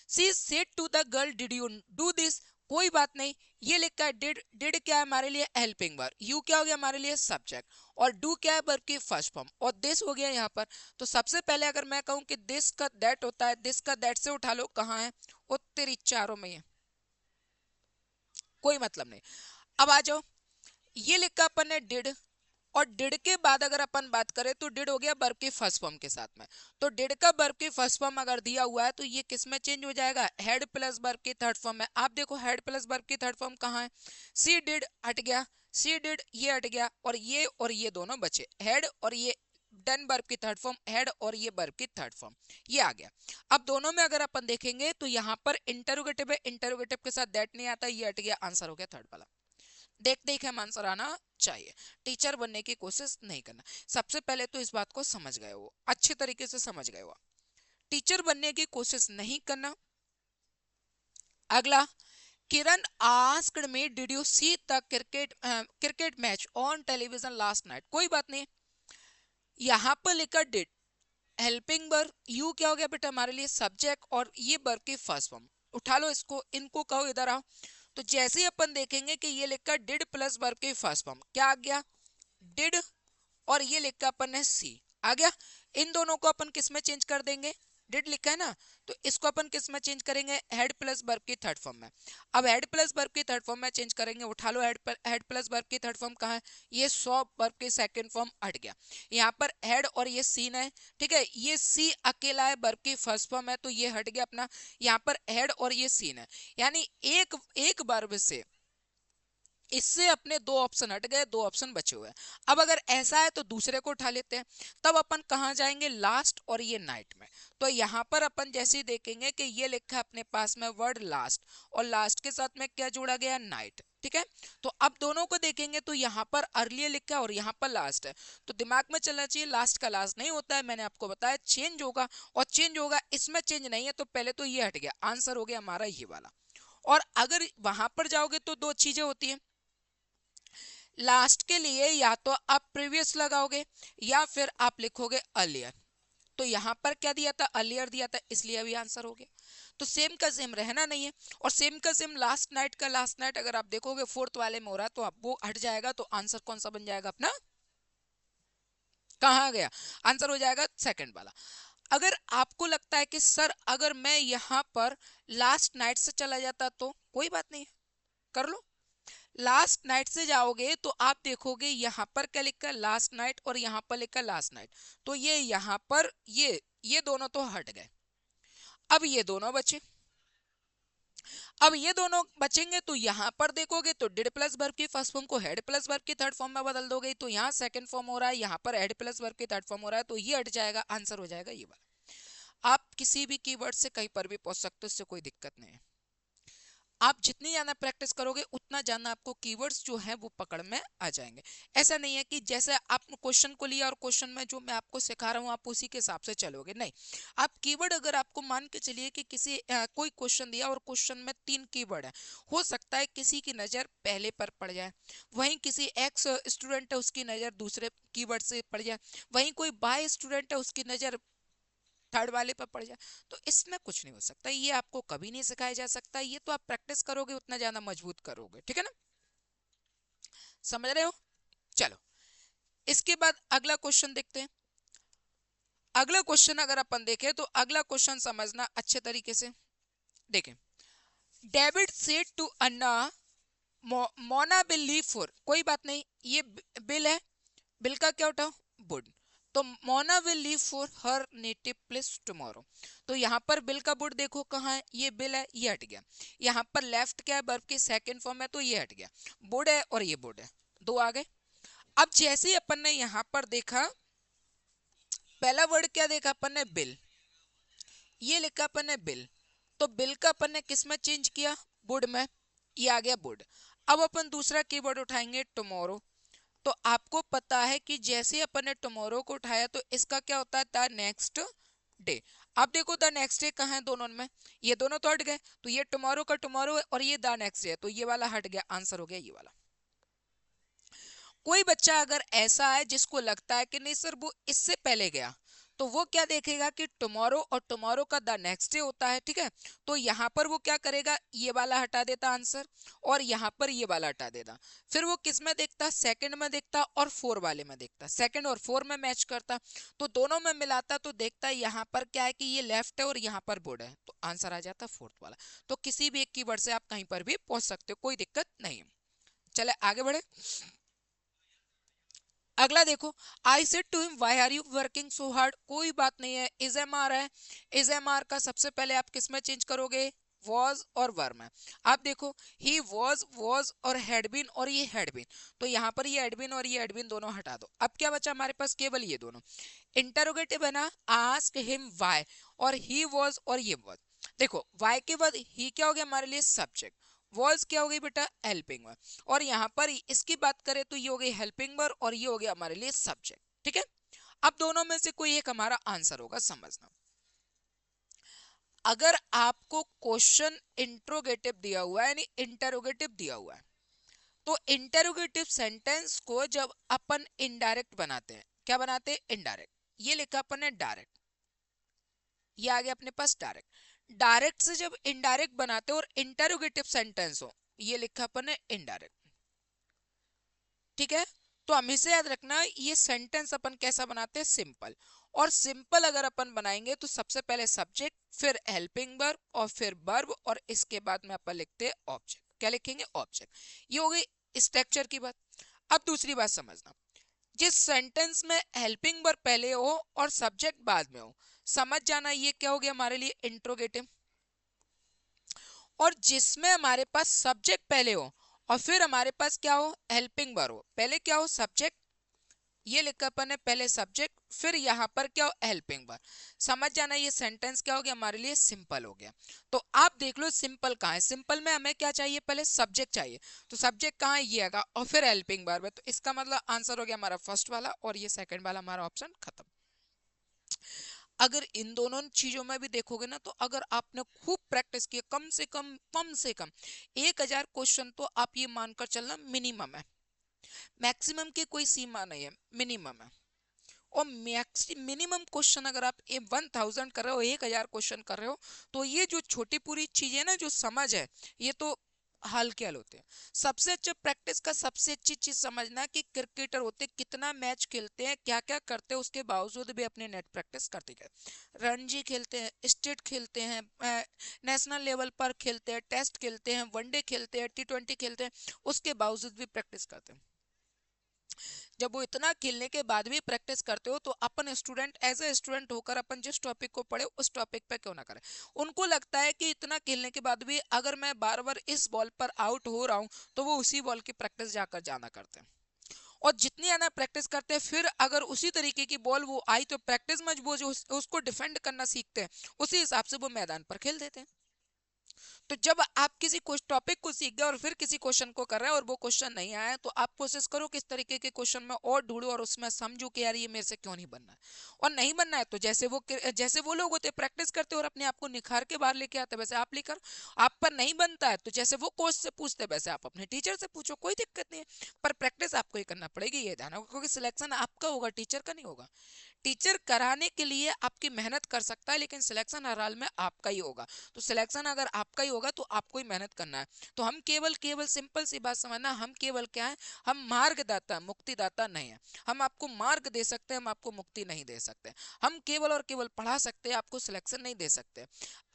[SPEAKER 1] She said to the girl did you do this, कोई बात नहीं, ये लिखा है डिड। डिड क्या है हमारे लिए? Helping verb. यू क्या हो गया हमारे लिए? सब्जेक्ट। और डू क्या है? वर्ब की फर्स्ट फॉर्म। और दिस हो गया यहाँ पर। तो सबसे पहले अगर मैं कहूं कि दिस का दैट होता है, दिस का दैट से उठा लो, कहाँ है? वो तेरी चारों में है, कोई मतलब नहीं। अब आ जाओ, ये लिखा अपन ने डिड, और डिड के बाद अगर अपन बात करें तो डिड हो गया वर्ब की फर्स्ट फॉर्म के साथ में। तो डिड का वर्ब की फर्स्ट फॉर्म अगर दिया हुआ है तो ये किस में चेंज हो जाएगा? हेड प्लस वर्ब की थर्ड फॉर्म में। आप देखो हेड प्लस वर्ब की थर्ड फॉर्म कहाँ है? सी डिड हट गया, सी डिड ये हट गया, और ये दोनों बचे, हेड और ये डन वर्ब की थर्ड फॉर्म, हेड और ये वर्ब की थर्ड फॉर्म, ये आ गया। अब दोनों में अगर अपन देखेंगे तो यहाँ पर इंटरोगेटिव है, इंटरोगेटिव के साथ दैट नहीं आता, ये हट गया, आंसर हो गया थर्ड वाला। देख देख हम आंसर आना चाहिए, टीचर बनने की कोशिश नहीं करना। सबसे पहले तो इस बात को समझ गए हो, अच्छे तरीके से समझ गए हो, टीचर बनने की कोशिश नहीं करना। अगला, Kiran asked me did you see the cricket match on television last night, कोई बात नहीं, यहां पर लिखा डिड, हेल्पिंग वर्ब, यू क्या हो गया बेटा हमारे लिए? सब्जेक्ट, और ये वर्ब की फर्स्ट फॉर्म। उठा लो इसको, इनको कहो इधर आओ। तो जैसे ही अपन देखेंगे कि ये लिखा डिड प्लस वर्ब की फर्स्ट फॉर्म, क्या आ गया? डिड, और ये लिखा अपन ने सी, आ गया। इन दोनों को अपन किस में चेंज कर देंगे? डिड लिखा है ना, तो इसको अपन किस में चेंज करेंगे? हेड प्लस वर्ब की थर्ड फॉर्म में। अब हेड प्लस वर्ब की थर्ड फॉर्म में चेंज करेंगे, उठा लो, हेड प्लस वर्ब की थर्ड फॉर्म कहाँ है? ये सॉ वर्ब की सेकंड फॉर्म हट गया, यहाँ पर हेड और ये सीन है, ठीक है, ये सी अकेला है, वर्ब की फर्स्ट फॉर्म है, तो ये हट गया अपना, यहाँ पर हेड और ये सीन है। यानी एक एक वर्ब से इससे अपने दो ऑप्शन हट गए, दो ऑप्शन बचे हुए हैं। अब अगर ऐसा है तो दूसरे को उठा लेते हैं। तब अपन कहाँ जाएंगे, लास्ट और ये नाइट में। तो यहाँ पर अपन जैसे ही देखेंगे कि ये लिखा है अपने पास में वर्ड लास्ट, और लास्ट के साथ में क्या जोड़ा गया, नाइट। ठीक है, तो अब दोनों को देखेंगे तो यहाँ पर अर्लियर लिखा है और यहाँ पर लास्ट है। तो दिमाग में चलना चाहिए लास्ट का लास्ट नहीं होता है, मैंने आपको बताया चेंज होगा, और चेंज होगा, इसमें चेंज नहीं है, तो पहले तो ये हट गया, आंसर हो गया हमारा ये वाला। और अगर वहां पर जाओगे तो दो चीजें होती हैं, लास्ट के लिए या तो आप प्रीवियस लगाओगे या फिर आप लिखोगे अर्लियर। तो यहां पर क्या दिया था, अर्लियर दिया था, इसलिए अभी आंसर हो गया। तो सेम का सेम रहना नहीं है, और सेम का सेम लास्ट नाइट का लास्ट नाइट अगर आप देखोगे फोर्थ वाले में हो रहा है तो आप वो हट जाएगा, तो आंसर कौन सा बन जाएगा अपना, कहाँ गया, आंसर हो जाएगा सेकंड वाला। अगर आपको लगता है कि सर अगर मैं यहां पर लास्ट नाइट से चला जाता तो कोई बात नहीं है, कर लो। लास्ट नाइट से जाओगे तो आप देखोगे यहाँ पर क्या लिखा है, लास्ट नाइट, और यहाँ पर लिखा है लास्ट नाइट। तो ये यहाँ पर ये दोनों तो हट गए, अब ये दोनों बचे। अब ये दोनों बचेंगे तो यहाँ पर देखोगे तो डिड प्लस वर्ब की फर्स्ट फॉर्म को हेड प्लस वर्ब की थर्ड फॉर्म में बदल दोगे, तो यहाँ सेकंड फॉर्म हो रहा है, यहाँ पर हेड प्लस वर्ब की थर्ड फॉर्म हो रहा है, तो ये हट जाएगा, आंसर हो जाएगा ये वाला। आप किसी भी कीवर्ड से कहीं पर भी पहुंच सकते हो, इससे कोई दिक्कत नहीं है। आप जितनी ज्यादा प्रैक्टिस करोगे उतना ज्यादा आपको कीवर्ड्स जो है वो पकड़ में आ जाएंगे। ऐसा नहीं है कि जैसे आप क्वेश्चन को लिया और क्वेश्चन में जो मैं आपको सिखा रहा हूँ आप उसी के हिसाब से चलोगे, नहीं। आप कीवर्ड अगर आपको मान के चलिए कि किसी कोई क्वेश्चन दिया और क्वेश्चन में 3 कीवर्ड है, हो सकता है किसी की नजर पहले पर पड़ जाए, वहीं किसी एक्स स्टूडेंट है उसकी नजर दूसरे कीवर्ड से पड़ जाए, वहीं कोई बाय स्टूडेंट है उसकी नजर थर्ड वाले पर पड़ जाए। तो इसमें कुछ नहीं हो सकता, ये आपको कभी नहीं सिखाया जा सकता, ये तो आप प्रैक्टिस करोगे उतना ज्यादा मजबूत करोगे, ठीक है ना, समझ रहे हो। चलो, इसके बाद अगला क्वेश्चन देखते हैं। अगला क्वेश्चन अगर अपन देखें तो अगला क्वेश्चन समझना अच्छे तरीके से। देखें, David said to Anna Mona Bill leave for, कोई बात नहीं, ये बिल है, बिल का क्या उठाओ, वुड। तो Mona will leave for her native place tomorrow. तो यहाँ पर बिल का वुड देखो कहाँ है, ये बिल है, ये हट गया। यहाँ पर लेफ्ट क्या है, वर्ब की सेकंड फॉर्म है, तो ये हट गया। वुड है और ये वुड है, दो आ गए। अब जैसे ही अपन ने यहाँ पर देखा, पहला वर्ड क्या देखा अपन ने, बिल, ये लिखा अपन ने बिल। तो बिल का अपन ने किस में चेंज किया, वुड में, ये आ गया वुड। अब अपन दूसरा कीवर्ड उठाएंगे टुमारो। तो आपको पता है कि जैसे अपन ने टुमारो को उठाया तो इसका क्या होता है, द नेक्स्ट डे। आप देखो द नेक्स्ट डे कहाँ है दोनों में, ये दोनों तो हट गए, तो ये टुमारो का टुमारो है और ये द नेक्स्ट डे है, तो ये वाला हट गया, आंसर हो गया ये वाला। कोई बच्चा अगर ऐसा है जिसको लगता है कि नहीं सर वो इससे पहले गया, तो वो क्या देखेगा कि टुमारो और टुमारो का द नेक्स्ट डे होता है, ठीक है। तो यहाँ पर वो क्या करेगा, ये वाला हटा देता आंसर, और यहाँ पर ये वाला हटा देता। फिर वो किस में देखता, सेकंड में देखता और फोर वाले में देखता, सेकंड और फोर में मैच करता, तो दोनों में मिलाता, तो देखता यहाँ पर क्या है कि ये लेफ्ट है और यहाँ पर बोर्ड है, तो आंसर आ जाता फोर्थ वाला। तो किसी भी एक कीवर्ड से आप कहीं पर भी पहुंच सकते हो, कोई दिक्कत नहीं है। चले आगे बढ़े। अगला देखो, I said to him why are you working so hard, कोई बात नहीं है, इज एम आर है, इज एम आर का सबसे पहले आप किस में चेंज करोगे, वॉज और वर में। आप देखो ही वॉज और हैड बीन, और ये हैड बीन, तो यहाँ पर ये हैड बीन और ये हैड बीन दोनों हटा दो। अब क्या बचा हमारे पास, केवल ये दोनों। इंटरोगेटिव है ना, आस्क हिम व्हाई, और ही वॉज और ये वॉज। देखो वाई के बाद ही क्या हो गया हमारे लिए, सब्जेक्ट। वॉज क्या हो गई बेटा, हेल्पिंग वर्ब, और यहाँ पर इसकी बात करें तो ये हो गई हेल्पिंग वर्ब और ये हो गया हमारे लिए सब्जेक्ट, ठीक है। अब दोनों में से कोई एक हमारा आंसर होगा, समझना। अगर आपको क्वेश्चन इंट्रोगेटिव दिया हुआ है यानी इंटरोगेटिव दिया हुआ है, तो इंटरोगेटिव सेंटेंस को जब अपन इनडायरेक्ट बनाते हैं, क्या बनाते हैं, इनडायरेक्ट। ये लिखा अपन ने डायरेक्ट, ये आ गया अपने पास डायरेक्ट। डायरेक्ट से जब इनडायरेक्ट बनाते हो और इंटरोगेटिव सेंटेंस हो, ये लिखा अपन ने इनडायरेक्ट, ठीक है। तो हमेशा याद रखना ये सेंटेंस अपन कैसा बनाते हैं, सिंपल। और सिंपल अगर अपन बनाएंगे तो सबसे पहले सब्जेक्ट, फिर हेल्पिंग वर्ब और फिर वर्ब, और इसके बाद में अपन लिखते हैं ऑब्जेक्ट, क्या लिखेंगे, ऑब्जेक्ट। ये हो गई स्ट्रक्चर की बात। अब दूसरी बात समझना, जिस सेंटेंस में हेल्पिंग वर्ब पहले हो और सब्जेक्ट बाद में हो, समझ जाना ये क्या हो गया हमारे लिए, इंट्रोगेटिव। और जिसमें हमारे पास सब्जेक्ट पहले हो और फिर हमारे पास क्या हो, हेल्पिंग वर्ब हो। पहले क्या हो, सब्जेक्ट, ये लिखा अपन ने पहले सब्जेक्ट, फिर यहाँ पर क्या हो, हेल्पिंग वर्ब। समझ जाना ये सेंटेंस क्या हो गया हमारे लिए, सिंपल हो गया। तो आप देख लो सिंपल कहाँ है, सिंपल में हमें क्या चाहिए, पहले सब्जेक्ट चाहिए। तो सब्जेक्ट कहाँ है, ये आएगा, और फिर हेल्पिंग वर्ब है। तो इसका मतलब आंसर हो गया हमारा फर्स्ट वाला, और ये सेकंड वाला हमारा ऑप्शन खत्म। अगर इन दोनों चीजों में भी देखोगे ना, तो अगर आपने खूब प्रैक्टिस की, कम से कम 1000 क्वेश्चन, तो आप ये मानकर चलना मिनिमम है, मैक्सिमम की कोई सीमा नहीं है, मिनिमम है। और मिनिमम क्वेश्चन अगर आप 1000 कर रहे हो, 1000 क्वेश्चन कर रहे हो, तो ये जो छोटी पूरी चीजें ना, जो समझ है, ये तो हाल के हाल होते हैं। सबसे अच्छा प्रैक्टिस का सबसे अच्छी चीज समझना कि क्रिकेटर होते कितना मैच खेलते हैं, क्या क्या करते हैं, उसके बावजूद भी अपने नेट प्रैक्टिस करते गए। रणजी खेलते हैं, स्टेट खेलते हैं, नेशनल लेवल पर खेलते हैं, टेस्ट खेलते हैं, वनडे खेलते हैं, T20 खेलते हैं, उसके बावजूद भी प्रैक्टिस करते हैं। जब वो इतना खेलने के बाद भी प्रैक्टिस करते हो, तो अपन स्टूडेंट एज ए स्टूडेंट होकर अपन जिस टॉपिक को पढ़े उस टॉपिक पे क्यों ना करें। उनको लगता है कि इतना खेलने के बाद भी अगर मैं बार बार इस बॉल पर आउट हो रहा हूँ, तो वो उसी बॉल की प्रैक्टिस जाकर जाना करते हैं। और जितनी ज्यादा प्रैक्टिस करते हैं, फिर अगर उसी तरीके की बॉल वो आई, तो प्रैक्टिस में वो जो उसको डिफेंड करना सीखते हैं, उसी हिसाब से वो मैदान पर खेल देते हैं। तो जब आप किसी टॉपिक को सीख गए और फिर किसी क्वेश्चन को कर रहे हैं और वो क्वेश्चन नहीं आया, तो आप कोशिश करो किस तरीके के क्वेश्चन में और ढूंढो और उसमें समझो कि यार ये मेरे से क्यों नहीं बनना है। और नहीं बनना है तो जैसे वो लोग होते प्रैक्टिस करते और अपने आप को निखार के बाहर लेके आते, वैसे आप लेकर, आप पर नहीं बनता है तो जैसे वो कोच से पूछते, वैसे आप अपने टीचर से पूछो, कोई दिक्कत नहीं है। पर प्रैक्टिस आपको ही करना पड़ेगी, ये ध्यान रखो, क्योंकि सिलेक्शन आपका होगा, टीचर का नहीं होगा। टीचर कराने के लिए आपकी मेहनत कर सकता है, लेकिन सिलेक्शन हर हाल में आपका ही होगा। तो सिलेक्शन अगर आपका ही होगा, तो आपको ही मेहनत करना है। तो हम केवल केवल सिंपल सी बात समझना, हम केवल क्या है, हम मार्गदाता, मुक्तिदाता नहीं है। हम आपको मार्ग दे सकते हैं, हम आपको मुक्ति नहीं दे सकते। हम केवल और केवल पढ़ा सकते हैं, आपको सिलेक्शन नहीं दे सकते।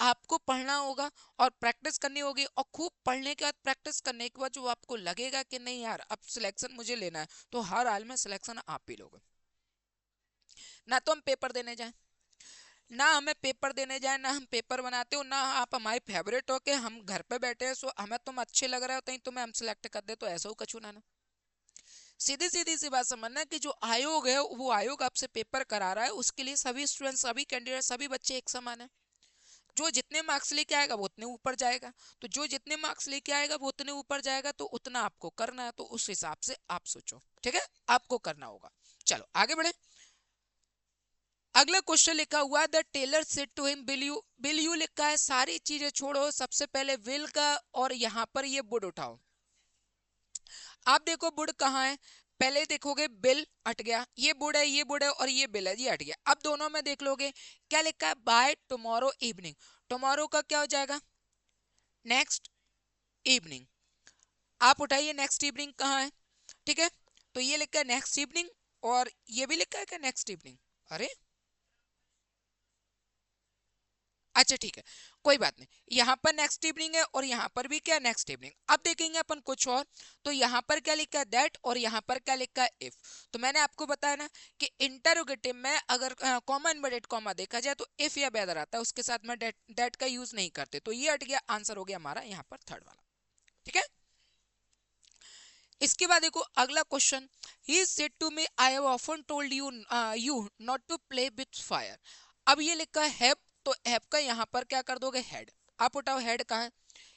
[SPEAKER 1] आपको पढ़ना होगा और प्रैक्टिस करनी होगी, और खूब पढ़ने के बाद, प्रैक्टिस करने के बाद जो आपको लगेगा कि नहीं यार अब सिलेक्शन मुझे लेना है, तो हर हाल में सिलेक्शन आप ही लोगे। ना तो हम पेपर देने जाएं, ना हमें पेपर देने जाए, ना हम पेपर बनाते हो, ना आप हमारे फेवरेट हो के हम घर पे बैठे हैं, सो हमें तुम अच्छे लग रहे हो तो तुम्हें हम सिलेक्ट कर दे, तो ऐसा हो कछू ना। सीधी सीधी सी बात समझना कि जो आयोग है, वो आयोग आपसे पेपर करा रहा है, उसके लिए सभी स्टूडेंट, सभी कैंडिडेट, सभी बच्चे एक समान है। जो जितने मार्क्स लेके आएगा वो उतने ऊपर जाएगा। तो जो जितने मार्क्स लेके आएगा वो उतने ऊपर जाएगा, तो उतना आपको करना है, तो उस हिसाब से आप सोचो, ठीक है, आपको करना होगा। चलो आगे बढ़े। अगला क्वेश्चन लिखा हुआ the tailor said to him bill you लिखा है, सारी चीजें छोड़ो, सबसे पहले विल का, और यहाँ पर ये वुड उठाओ। आप देखो वुड कहाँ है, पहले देखोगे बिल हट गया, ये वुड है, ये वुड है, और ये बिल है, ये हट गया। अब दोनों में देख लोगे क्या लिखा है, बाय टुमारो इवनिंग। टुमारो का क्या हो जाएगा, नेक्स्ट इवनिंग। आप उठाइए नेक्स्ट इवनिंग कहाँ है, ठीक है। तो ये लिखा है नेक्स्ट इवनिंग, और ये भी लिखा है क्या नेक्स्ट इवनिंग, अरे अच्छा ठीक है, कोई बात नहीं। यहाँ पर नेक्स्ट इवनिंग है, और यहाँ पर भी क्या नेक्स्ट इवनिंग। अब देखेंगे अपन कुछ और। तो यहाँ पर क्या लिखा है, दैट, और यहाँ पर क्या लिखा है, इफ। तो मैंने आपको बताया ना कि इंटरोगेटिव में अगर कॉमा इन्वर्टेड कॉमा देखा जाए, तो इफ या वेदर आता है, उसके साथ में दैट का यूज नहीं करते। तो ये हट गया, आंसर हो गया हमारा यहाँ पर थर्ड वाला, ठीक है। इसके बाद देखो अगला question, he said to me I have often told you not to play with fire. अब ये लिखा है हैव, तो हैव का यहाँ पर क्या कर दोगे, हेड। आप उठाओ हेड कहाँ है,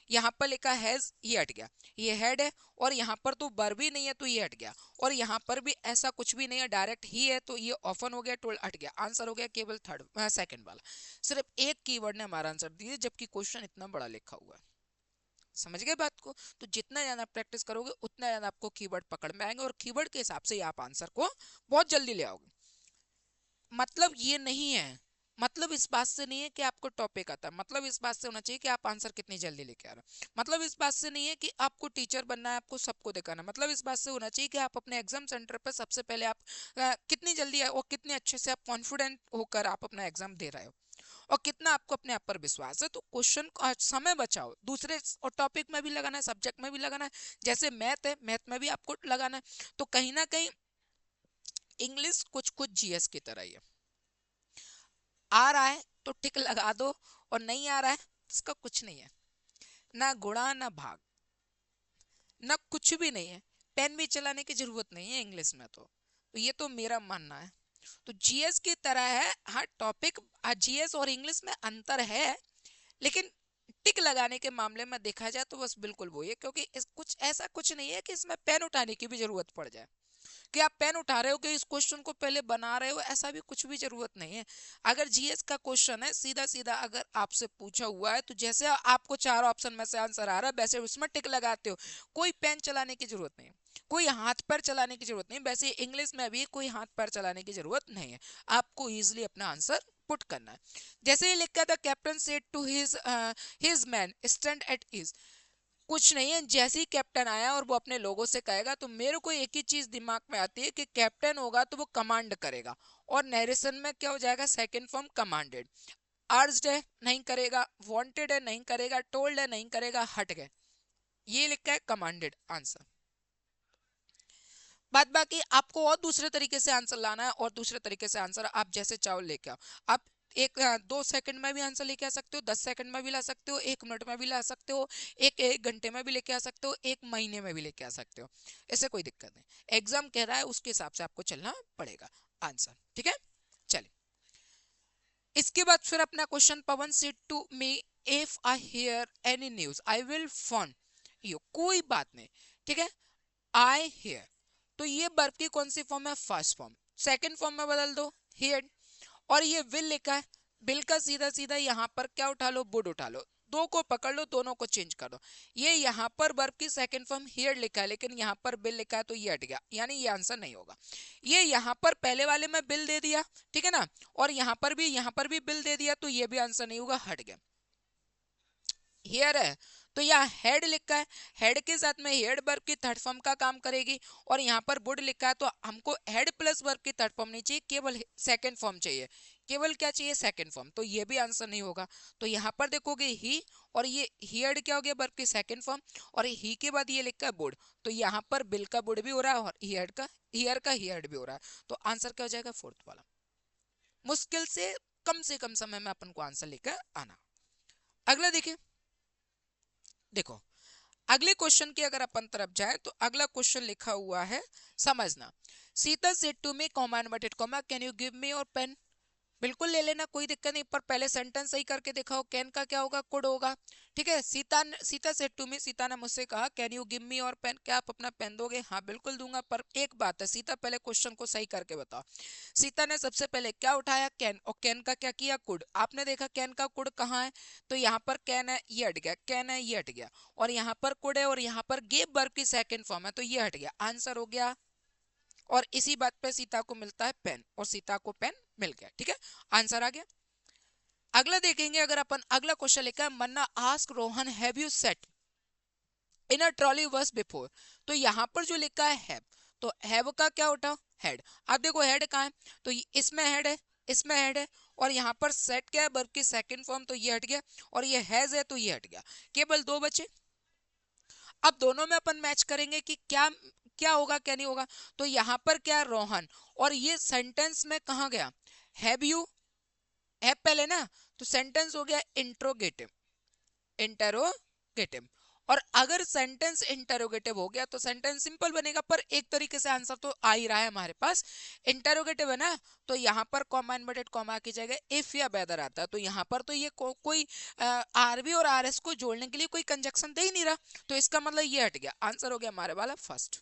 [SPEAKER 1] यहाँ पर लिखा हैज, ये हट गया, ये हेड है। और यहाँ पर तो बर भी नहीं है, तो ये हट गया। और यहाँ पर भी ऐसा कुछ भी नहीं है, डायरेक्ट ही है, तो ये ऑफन हो गया, टोल्ड हट गया। आंसर हो गया केवल थर्ड, सेकंड वाला। सिर्फ एक कीवर्ड ने हमारा आंसर दिया, जबकि क्वेश्चन इतना बड़ा लिखा हुआ है। समझ गए बात को। तो जितना ज्यादा प्रैक्टिस करोगे, उतना ज्यादा आपको कीवर्ड पकड़ में आएंगे, और कीवर्ड के हिसाब से ही आप आंसर को बहुत जल्दी ले आओगे। मतलब ये नहीं है, मतलब इस बात से नहीं है कि आपको टॉपिक आता है, मतलब इस बात से होना चाहिए कि आप आंसर कितनी जल्दी लेके आ रहे हो। मतलब इस बात से नहीं है कि आपको टीचर बनना है, आपको सबको दिखाना है। मतलब इस बात से होना चाहिए कि आप अपने एग्जाम सेंटर पर सबसे पहले आप कितनी जल्दी और कितने अच्छे से आप कॉन्फिडेंट होकर आप अपना एग्जाम दे रहे हो, और कितना आपको अपने आप पर विश्वास है। तो क्वेश्चन समय बचाओ, दूसरे और टॉपिक में भी लगाना है, सब्जेक्ट में भी लगाना है। जैसे मैथ है, मैथ में भी आपको लगाना है। तो कहीं ना कहीं इंग्लिश कुछ कुछ जीएस की तरह ही है, आ रहा है तो टिक लगा दो, और नहीं आ रहा है इसका कुछ नहीं है, ना गुणा ना भाग। ना कुछ भी नहीं है, पेन भी चलाने की जरूरत नहीं है इंग्लिश में। तो ये तो मेरा मानना है। तो जीएस की तरह है, हाँ टॉपिक, जीएस और इंग्लिश में अंतर है, लेकिन टिक लगाने के मामले में देखा जाए तो बस बिल्कुल वही है, क्योंकि इस कुछ ऐसा कुछ नहीं है कि इसमें पेन उठाने की भी जरूरत पड़ जाए, कि आप पेन उठा रहे हो कि इस क्वेश्चन को पहले बना रहे हो, ऐसा भी कुछ भी जरूरत नहीं है। अगर जीएस का क्वेश्चन है सीधा सीधा अगर आपसे पूछा हुआ है, तो जैसे आपको चार ऑप्शन में से आंसर आ रहा है वैसे उसमें टिक लगाते हो, कोई पेन चलाने की जरूरत नहीं है, कोई हाथ पैर चलाने की जरूरत नहीं। वैसे इंग्लिश में भी कोई हाथ पैर चलाने की जरूरत नहीं है, आपको इजिली अपना आंसर पुट करना है। जैसे ये लिखा था, captain said to his man stand at ease, कुछ नहीं है, जैसे ही कैप्टन आया और वो अपने लोगों से कहेगा, तो मेरे को एक ही चीज दिमाग में आती है कि कैप्टन होगा तो वो कमांड करेगा, और नरेशन में क्या हो जाएगा, सेकंड फॉर्म कमांडेड। अर्ज्ड है नहीं करेगा, वांटेड है नहीं करेगा, टोल्ड है नहीं करेगा, हट गए, ये लिखा है कमांडेड आंसर। बात बाकी आपको और दूसरे तरीके से आंसर लाना है, और दूसरे तरीके से आंसर आप जैसे चाहो लेके आओ। आप एक 2 सेकंड में भी आंसर लेके आ सकते हो, 10 सेकंड में भी ला सकते हो, 1 मिनट में भी ला सकते हो, एक घंटे में भी लेके आ सकते हो, 1 महीने में भी लेके आ सकते हो, ऐसे कोई दिक्कत नहीं। एग्जाम कह रहा है उसके हिसाब से आपको चलना पड़ेगा आंसर, ठीक है। चलिए, इसके बाद फिर अपना question, Pawan said to me if I hear any news I will phone you, कोई बात नहीं, ठीक है। आई हियर, तो ये वर्ब की कौन सी फॉर्म है, फर्स्ट फॉर्म, सेकंड फॉर्म में बदल दो हियर, और ये विल लिखा है, बिल का सीधा सीधा यहाँ पर क्या उठा लो, वुड उठा लो, दो को पकड़ लो, दोनों को चेंज कर दो। ये यहाँ पर वर्ब की सेकंड फॉर्म हियर लिखा है, लेकिन यहाँ पर बिल लिखा है, तो ये हट गया, यानी ये आंसर नहीं होगा। ये यहाँ पर पहले वाले में बिल दे दिया, ठीक है ना, और यहाँ पर भी बिल दे दिया, तो ये भी आंसर नहीं होगा, हट गया। हेयर है, तो यहाँ हेड लिखा है, हेड के साथ में हेड वर्ब की थर्ड फॉर्म का काम करेगी, और यहाँ पर वुड लिखा है, तो हमको हेड प्लस वर्ब की थर्ड फॉर्म नहीं चाहिए, केवल सेकंड फॉर्म चाहिए, केवल क्या चाहिए, सेकंड फॉर्म, तो ये भी आंसर नहीं होगा। तो यहाँ पर देखोगे ही, और ये हियर्ड क्या हो गया, वर्ब की सेकंड फॉर्म, और ही के बाद ये लिखा है वुड, तो यहाँ पर बिल का वुड भी हो रहा है, और हियर का हियर्ड भी हो रहा है, तो आंसर क्या हो जाएगा, फोर्थ वाला। मुश्किल से कम समय में अपन को आंसर लेकर आना। अगला देखिए, देखो अगले क्वेश्चन की अगर अपन तरफ जाए, तो अगला क्वेश्चन लिखा हुआ है, समझना, Sita said to me comma inverted comma can you give me your pen, बिल्कुल ले लेना, कोई दिक्कत नहीं, पर पहले सेंटेंस सही करके दिखाओ, कैन का क्या होगा, कुड होगा, ठीक है। Sita said to me, Sita ने मुझसे कहा, can you give me your pen, क्या आप अपना पेन दोगे, हाँ बिल्कुल दूंगा, पर एक बात है सीता, पहले क्वेश्चन को सही करके बताओ। सीता ने सबसे पहले क्या उठाया, कैन, और कैन का क्या किया, कुड, आपने देखा कैन का कुड कहाँ है, तो यहाँ पर कैन है, ये हट गया, कैन है, ये हट गया, और यहाँ पर कुड है, और यहाँ पर गेव वर्ब की सेकंड फॉर्म है, तो ये हट गया, आंसर हो गया। और इसी बात पे सीता को मिलता है पेन, और सीता को पेन मिल गया, ठीक है, आंसर आ गया। अगला देखेंगे, अगर अपन अगला क्वेश्चन लिखा है, Manna ask Rohan have you sat in a trolley bus before, तो यहाँ पर जो लिखा है हैव, तो हैव का क्या उठा, हेड, अब देखो हेड कहाँ है, तो इसमें हेड है, इसमें हेड है, और यहाँ पर सेट क्या है, वर्ब की सेकंड फॉर्म, तो ये हट गया, और ये हैज है, तो ये हट गया, केवल दो बचे। अब दोनों में अपन मैच करेंगे कि क्या क्या होगा क्या नहीं होगा, तो यहाँ पर क्या है, रोहन, और ये सेंटेंस में कहा गया, हैव यू, हैव पहले ना, तो सेंटेंस हो गया इंट्रोगेटिव, इंटरोगेटिव, और अगर सेंटेंस इंटरोगेटिव हो गया तो सेंटेंस सिंपल बनेगा, पर एक तरीके से आंसर तो आ ही रहा है हमारे पास, इंटरोगेटिव है ना, तो यहाँ पर कॉमा इनवर्टेड कॉमा की जगह इफ या वेदर आता है, तो यहाँ पर तो ये कोई आरबी और आरएस को जोड़ने के लिए कोई कंजक्शन दे ही नहीं रहा, तो इसका मतलब ये हट गया, आंसर हो गया हमारे वाला फर्स्ट,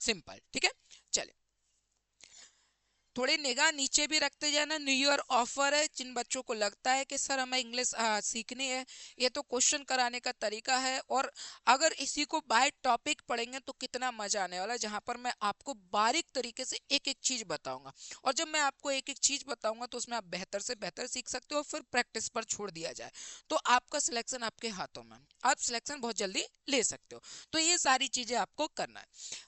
[SPEAKER 1] सिंपल, ठीक है। चले, थोड़ी निगाह नीचे भी रखते जाना, न्यू ईयर ऑफर है, जिन बच्चों को लगता है कि सर हमें इंग्लिश सीखनी है, ये तो क्वेश्चन कराने का तरीका है, और अगर इसी को बाय टॉपिक पढ़ेंगे तो कितना मजा आने वाला है, जहां पर मैं आपको बारीक तरीके से एक एक चीज बताऊंगा, और जब मैं आपको एक एक चीज बताऊंगा तो उसमें आप बेहतर से बेहतर सीख सकते हो, फिर प्रैक्टिस पर छोड़ दिया जाए, तो आपका सिलेक्शन आपके हाथों में, आप सिलेक्शन बहुत जल्दी ले सकते हो, तो ये सारी चीजें आपको करना है।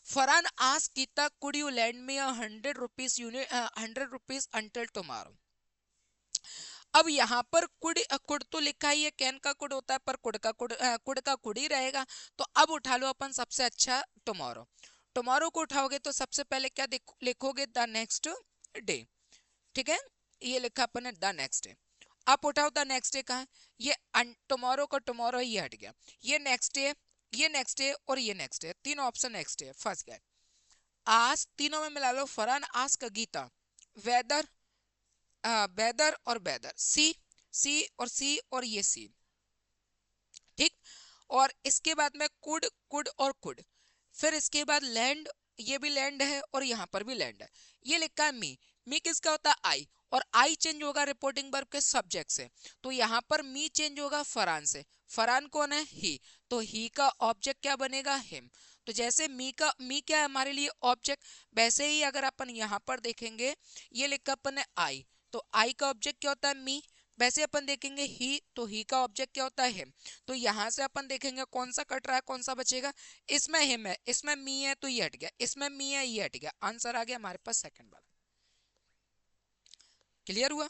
[SPEAKER 1] Farhan ask Gita could you lend me 100 rupees unit 100 rupees until tomorrow, अब यहाँ पर कुड तो लिखा ही है, कैन का कुड होता है, पर कुड का कुड ही रहेगा, तो अब उठा लो अपन सबसे अच्छा टुमारो, टुमारो को उठाओगे तो सबसे पहले क्या लिखोगे, द नेक्स्ट डे, ठीक है, ये लिखा अपन ने द नेक्स्ट डे, आप उठाओ द नेक्स्ट डे कहा, ये टुमारो का टुमारो ये हट गया, ये नेक्स्ट डे ये नेक्स्ट है और ये नेक्स्ट है, तीनों ऑप्शन नेक्स्ट है। फर्स्ट क्या है, आज तीनों में मिला लो, Farhan ask Geeta whether, whether और वेदर, सी सी और सी और ये सी, ठीक। और इसके बाद में कुड और कुड, फिर इसके बाद लैंड, ये भी लैंड है और यहाँ पर भी लैंड है। ये लिखा है मी किसका होता है, आई, और आई चेंज होगा रिपोर्टिंग वर्ब के सब्जेक्ट से, तो यहाँ पर मी चेंज होगा फरहान से। फरहान कौन है, ही, तो ही का ऑब्जेक्ट क्या बनेगा, हिम। तो जैसे मी क्या है हमारे लिए ऑब्जेक्ट, वैसे ही अगर अपन यहाँ पर देखेंगे, ये लिखा अपन है आई, तो आई का ऑब्जेक्ट क्या होता है, मी। वैसे अपन देखेंगे ही, तो ही का ऑब्जेक्ट क्या होता है, हिम। तो यहां से अपन देखेंगे कौन सा कट रहा है, कौन सा बचेगा, इसमें हिम है, इसमें मी है, तो ये हट गया, इसमें मी है, ये हट गया, आंसर आ गया हमारे पास सेकंड वाला। क्लियर हुआ।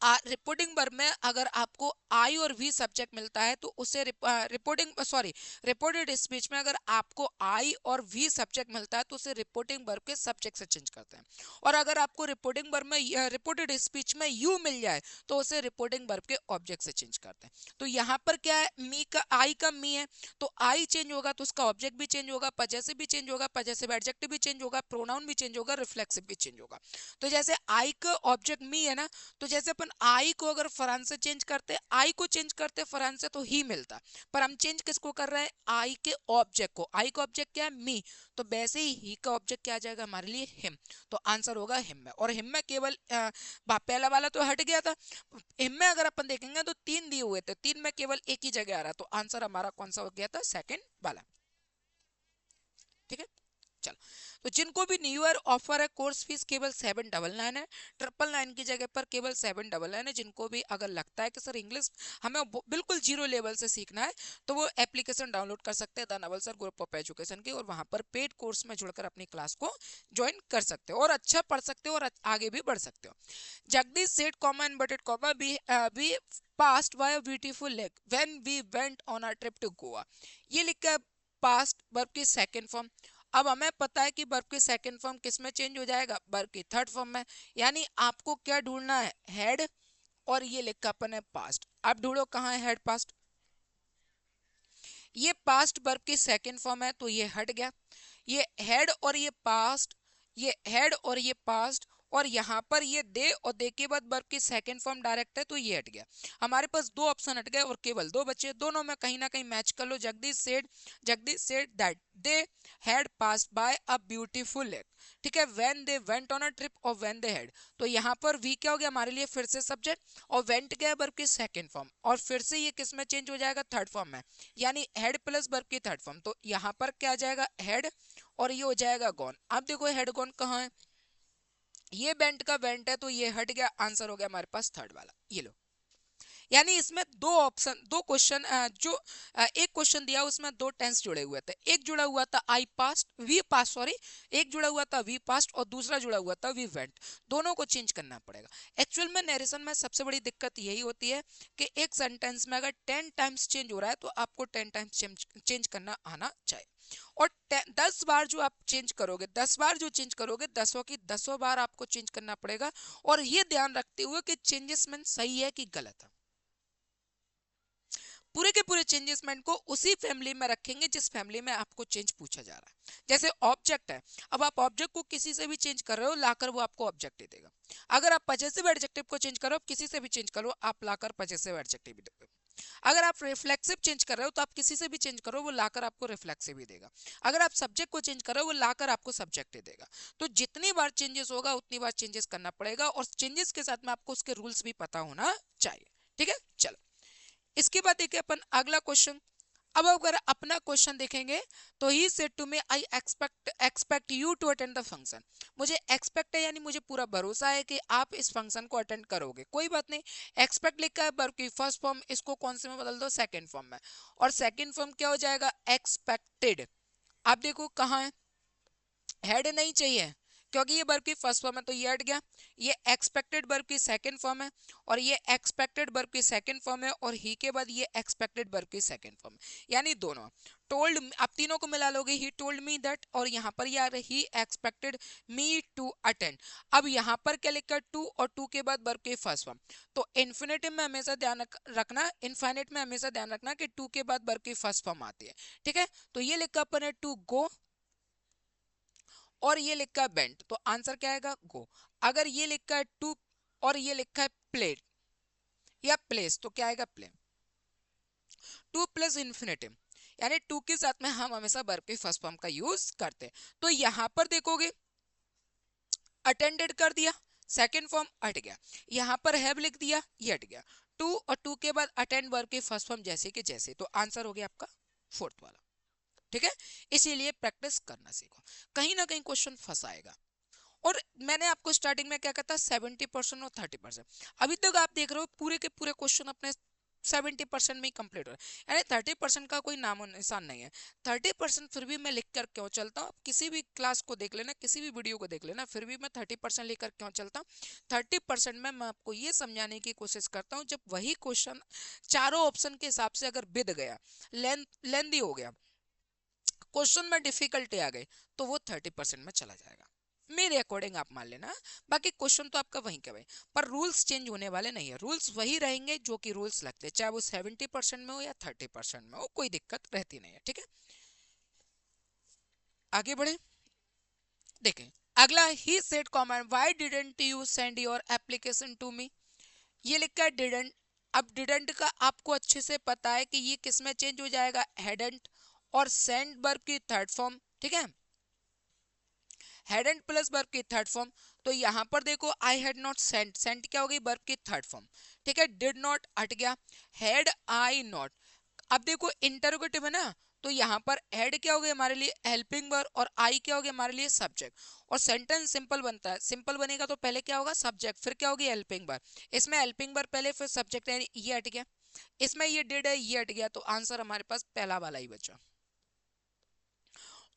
[SPEAKER 1] रिपोर्टिंग वर्ब में अगर आपको आई और वी सब्जेक्ट मिलता है तो उसे रिपोर्टिंग सॉरी रिपोर्टेड स्पीच में अगर आपको आई और वी सब्जेक्ट मिलता है तो उसे रिपोर्टिंग वर्ब के सब्जेक्ट से चेंज करते हैं। और अगर आपको रिपोर्टिंग वर्ब में रिपोर्टेड स्पीच में यू मिल जाए तो उसे रिपोर्टिंग वर्ब के ऑब्जेक्ट से चेंज करते हैं। तो यहाँ पर क्या है, मी का आई का मी है, तो आई चेंज होगा तो उसका ऑब्जेक्ट भी चेंज होगा, पजेसिव भी चेंज होगा, पजेसिव एडजेक्टिव भी चेंज होगा, प्रोनाउन भी चेंज होगा, रिफ्लेक्सिव भी चेंज होगा। तो जैसे आई का ऑब्जेक्ट मी है ना, तो जैसे अपन आई को अगर फरहान से चेंज करते, आई को चेंज करते फरहान से तो ही मिलता, पर हम चेंज किसको कर रहे हैं, आई के ऑब्जेक्ट को। आई का ऑब्जेक्ट क्या है, मी, तो वैसे ही का ऑब्जेक्ट क्या आ जाएगा हमारे लिए, हिम। तो आंसर होगा हिम में। और हिम में केवल पहला वाला तो हट गया था, हिम में अगर अपन देखेंगे तो तीन दिए हुए थे, तीन में केवल एक ही जगह आ रहा, तो आंसर हमारा कौन सा हो गया था, सेकंड वाला। ठीक है, चलो। तो जिनको भी न्यू ईयर ऑफर है, कोर्स फीस केवल 799 है, 999 की जगह पर केवल 799 है। जिनको भी अगर लगता है कि सर इंग्लिश हमें बिल्कुल जीरो लेवल से सीखना है, तो वो एप्लीकेशन डाउनलोड कर सकते हैं the Naval sir group of education की, और वहां पर पेड कोर्स में जुड़कर अपनी क्लास को ज्वाइन कर सकते हो और अच्छा पढ़ सकते हो और आगे भी बढ़ सकते हो। Jagdish Seth comma inverted comma be passed by a beautiful lake when we went on a trip to Goa। ये लिखा है पास्ट वर्ब की सेकंड फॉर्म। अब हमें पता है कि वर्ब की सेकंड फॉर्म किस में चेंज हो जाएगा, वर्ब की थर्ड फॉर्म में। यानी आपको क्या ढूंढना है, हेड, और ये लिखा अपन है पास्ट। अब ढूंढो कहाँ है हेड पास्ट, ये पास्ट वर्ब की सेकंड फॉर्म है तो ये हट गया, ये हेड और ये पास्ट, ये हेड और ये पास्ट, और यहाँ पर ये दे और दे के बाद वर्ब की सेकंड फॉर्म डायरेक्ट है तो ये हट गया। हमारे पास दो ऑप्शन हट गए और केवल दो बचे, दोनों में कहीं ना कहीं मैच कर लो। Jagdish said that they had passed by a beautiful lake, ठीक है, when they went on a trip और व्हेन दे हैड। तो यहाँ पर वी क्या हो गया हमारे लिए, फिर से सब्जेक्ट, और वेंट गया वर्ब की सेकंड फॉर्म, और फिर से ये किस में चेंज हो जाएगा, थर्ड फॉर्म में, यानी हेड प्लस वर्ब की थर्ड फॉर्म। तो यहाँ पर क्या आ जाएगा, हेड, और ये हो जाएगा गॉन। अब देखो हेड गॉन कहाँ है, ये बेंट का बेंट है तो ये हट गया, आंसर हो गया हमारे पास थर्ड वाला। ये लो, यानी इसमें दो ऑप्शन, दो क्वेश्चन जो एक क्वेश्चन दिया उसमें दो टेंस जुड़े हुए थे, एक जुड़ा हुआ था आई पास्ट वी पास्ट सॉरी, एक जुड़ा हुआ था वी पास्ट और दूसरा जुड़ा हुआ था वी वेंट। दोनों को चेंज करना पड़ेगा। एक्चुअल में नरेशन में सबसे बड़ी दिक्कत यही होती है कि एक सेंटेंस में अगर 10 टाइम्स चेंज हो रहा है तो आपको 10 टाइम्स चेंज करना आना चाहिए। और 10 बार जो आप चेंज करोगे, 10 बार जो चेंज करोगे, 10 बार आपको चेंज करना पड़ेगा। और ये ध्यान रखते हुए कि चेंजेस में सही है कि गलत है, पूरे के पूरे चेंजेसमेंट को उसी फैमिली में रखेंगे जिस फैमिली में आपको चेंज पूछा जा रहा है। जैसे ऑब्जेक्ट है, अब आप ऑब्जेक्ट को किसी से भी चेंज कर रहे हो, लाकर वो आपको ऑब्जेक्ट ही देगा। अगर आप पजेसिव एडजेक्टिव को चेंज करो, किसी से भी चेंज करो, आप लाकर पजेसिव एडजेक्टिव ही दोगे। अगर आप रिफ्लेक्सिव चेंज कर रहे हो तो आप किसी से भी चेंज करो, वो लाकर आपको रिफ्लेक्सिव ही देगा। अगर आप सब्जेक्ट को चेंज कर रहे हो, वो लाकर आपको सब्जेक्ट ही देगा। तो जितनी बार चेंजेस होगा उतनी बार चेंजेस करना पड़ेगा, और चेंजेस के साथ में आपको उसके रूल्स भी पता होना चाहिए। ठीक है, चलो इसके बाद देखिए अपन अगला क्वेश्चन। अब अगर अपना क्वेश्चन देखेंगे तो he said to me I expect you to attend the function. मुझे एक्सपेक्ट है यानी मुझे पूरा भरोसा है कि आप इस फंक्शन को अटेंड करोगे। कोई बात नहीं, एक्सपेक्ट लिखा है वर्ब की फर्स्ट फॉर्म, इसको कौन से में बदल दो, सेकंड फॉर्म में, और सेकंड फॉर्म क्या हो जाएगा, एक्सपेक्टेड। आप देखो कहाँ है, हेड नहीं चाहिए, क्योंकि ये वर्ब की फर्स्ट फॉर्म है तो ये हट गया, ये एक्सपेक्टेड वर्ब की सेकंड फॉर्म है और ये एक्सपेक्टेड वर्ब की सेकंड फॉर्म है और ही के बाद ये एक्सपेक्टेड वर्ब की सेकंड फॉर्म है, यानी दोनों। टोल्ड, आप तीनों को मिला लोगे, ही टोल्ड मी दैट, और यहाँ पर ये आ रहा है ही एक्सपेक्टेड मी टू अटेंड। अब यहाँ पर क्या लिखा है, टू, और टू के बाद वर्ब की फर्स्ट फॉर्म। तो इन्फिनेटिव में हमेशा ध्यान रखना, इनफाइनाइट में हमेशा ध्यान रखना कि टू के बाद वर्ब की फर्स्ट फॉर्म आती है, ठीक है। तो ये लिखा अपन है टू गो और ये लिखा है बेंट, तो आंसर क्या आएगा, गो। अगर ये लिखा है टू और ये लिखा है प्लेट या प्लेस, तो क्या आएगा, प्ले। टू प्लस इन्फिनेटिव, यानी टू के साथ में हम हमेशा वर्ब के फर्स्ट फॉर्म का यूज करते हैं। तो यहां पर देखोगे अटेंडेड कर दिया, सेकंड फॉर्म हट गया, यहां पर हैव लिख दिया, ये हट गया। टू और टू के बाद अटेंड वर्ब के फर्स्ट फॉर्म जैसे कि जैसे, तो आंसर हो गया आपका फोर्थ वाला, ठीक है। इसीलिए प्रैक्टिस करना सीखो, कहीं ना कहीं क्वेश्चन फंसाएगा। और मैंने आपको स्टार्टिंग में क्या कहता, 70% और 30%। अभी तक आप देख रहे हो पूरे के पूरे क्वेश्चन अपने 70% में ही कंप्लीट हो रहा है, यानी 30% का कोई नामो निशान नहीं है। 30% फिर भी मैं लिख कर क्यों चलता हूँ, किसी भी क्लास को देख लेना, किसी भी वीडियो को देख लेना, फिर भी मैं 30% लेकर क्यों चलता हूँ। 30% में मैं आपको ये समझाने की कोशिश करता हूँ, जब वही क्वेश्चन चारों ऑप्शन के हिसाब से अगर बिद गया, लेंदी हो गया, क्वेश्चन में डिफिकल्टी आ गई, तो वो 30% में चला जाएगा, मेरे अकॉर्डिंग आप मान लेना। बाकी क्वेश्चन तो आपका वहीं का वहीं, पर रूल्स चेंज होने वाले नहीं है, रूल्स वही रहेंगे जो कि रूल्स लगते हैं, चाहे वो 70% में हो या 30% में हो, कोई दिक्कत रहती नहीं है, ठीक है। आगे बढ़े, देखें अगला, he said comment why didn't you send your application to me, ये लिखा है डिडंट। अब डिडंट का आपको अच्छे से पता है कि ये किस में चेंज हो जाएगा, हेडेंट, और सेंड वर्ब की थर्ड फॉर्म, ठीक है, हेडेंट प्लस वर्ब की थर्ड फॉर्म। तो यहां पर देखो I had not sent, sent क्या हो गई, वर्ब की थर्ड फॉर्म, ठीक है। डिड नॉट हट गया, हैड आई नॉट। अब देखो इंटरोगेटिव है ना, तो यहाँ पर हेड क्या हो गया हमारे लिए हेल्पिंग वर्ब और आई क्या हो गया हमारे लिए सब्जेक्ट। और सेंटेंस सिंपल बनता है, सिंपल बनेगा तो पहले क्या होगा, सब्जेक्ट, फिर क्या होगी, हेल्पिंग वर्ब। इसमें हेल्पिंग वर्ब पहले फिर सब्जेक्ट है, ये हट गया। इसमें ये डिड है, ये हट गया, तो आंसर हमारे पास पहला वाला ही बचा।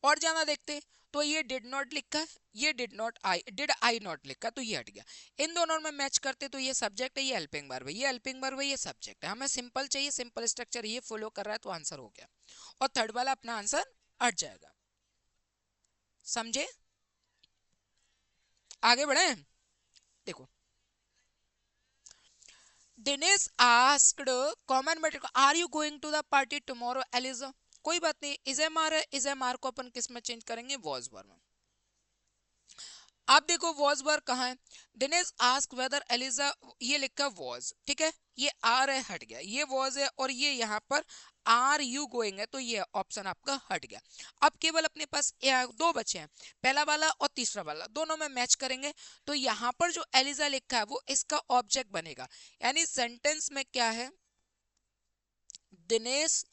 [SPEAKER 1] और ज्यादा देखते, तो ये डिड नॉट लिखा है, ये डिड आई नॉट लिखा, तो ये हट गया। इन दोनों में मैच करते तो ये सब्जेक्ट है, ये हेल्पिंग वर्ब है, ये हेल्पिंग वर्ब है, ये सब्जेक्ट है। हमें सिंपल चाहिए, सिंपल स्ट्रक्चर ये फॉलो कर रहा है, तो आंसर हो गया। और थर्ड वाला अपना आंसर हट जाएगा, समझे। आगे बढ़े, देखो Dinesh asked common matter, are you going to the party tomorrow Eliza, कोई बात नहीं, इज एम आर है, इज एम आर को अपन किस में चेंज करेंगे, वॉज वर्ब में। आप देखो वॉज वर्ब कहाँ है, दिनेश आस्क वेदर एलिजा, ये लिखा वॉज, ठीक है, ये आर है, हट गया, ये वॉज है, और ये यहाँ पर आर यू गोइंग है, तो ये ऑप्शन आपका हट गया। अब केवल अपने पास दो बचे हैं, पहला वाला और तीसरा वाला, दोनों में मैच करेंगे। तो यहाँ पर जो एलिजा लिखा है वो इसका ऑब्जेक्ट बनेगा, यानी सेंटेंस में क्या है, दिनेश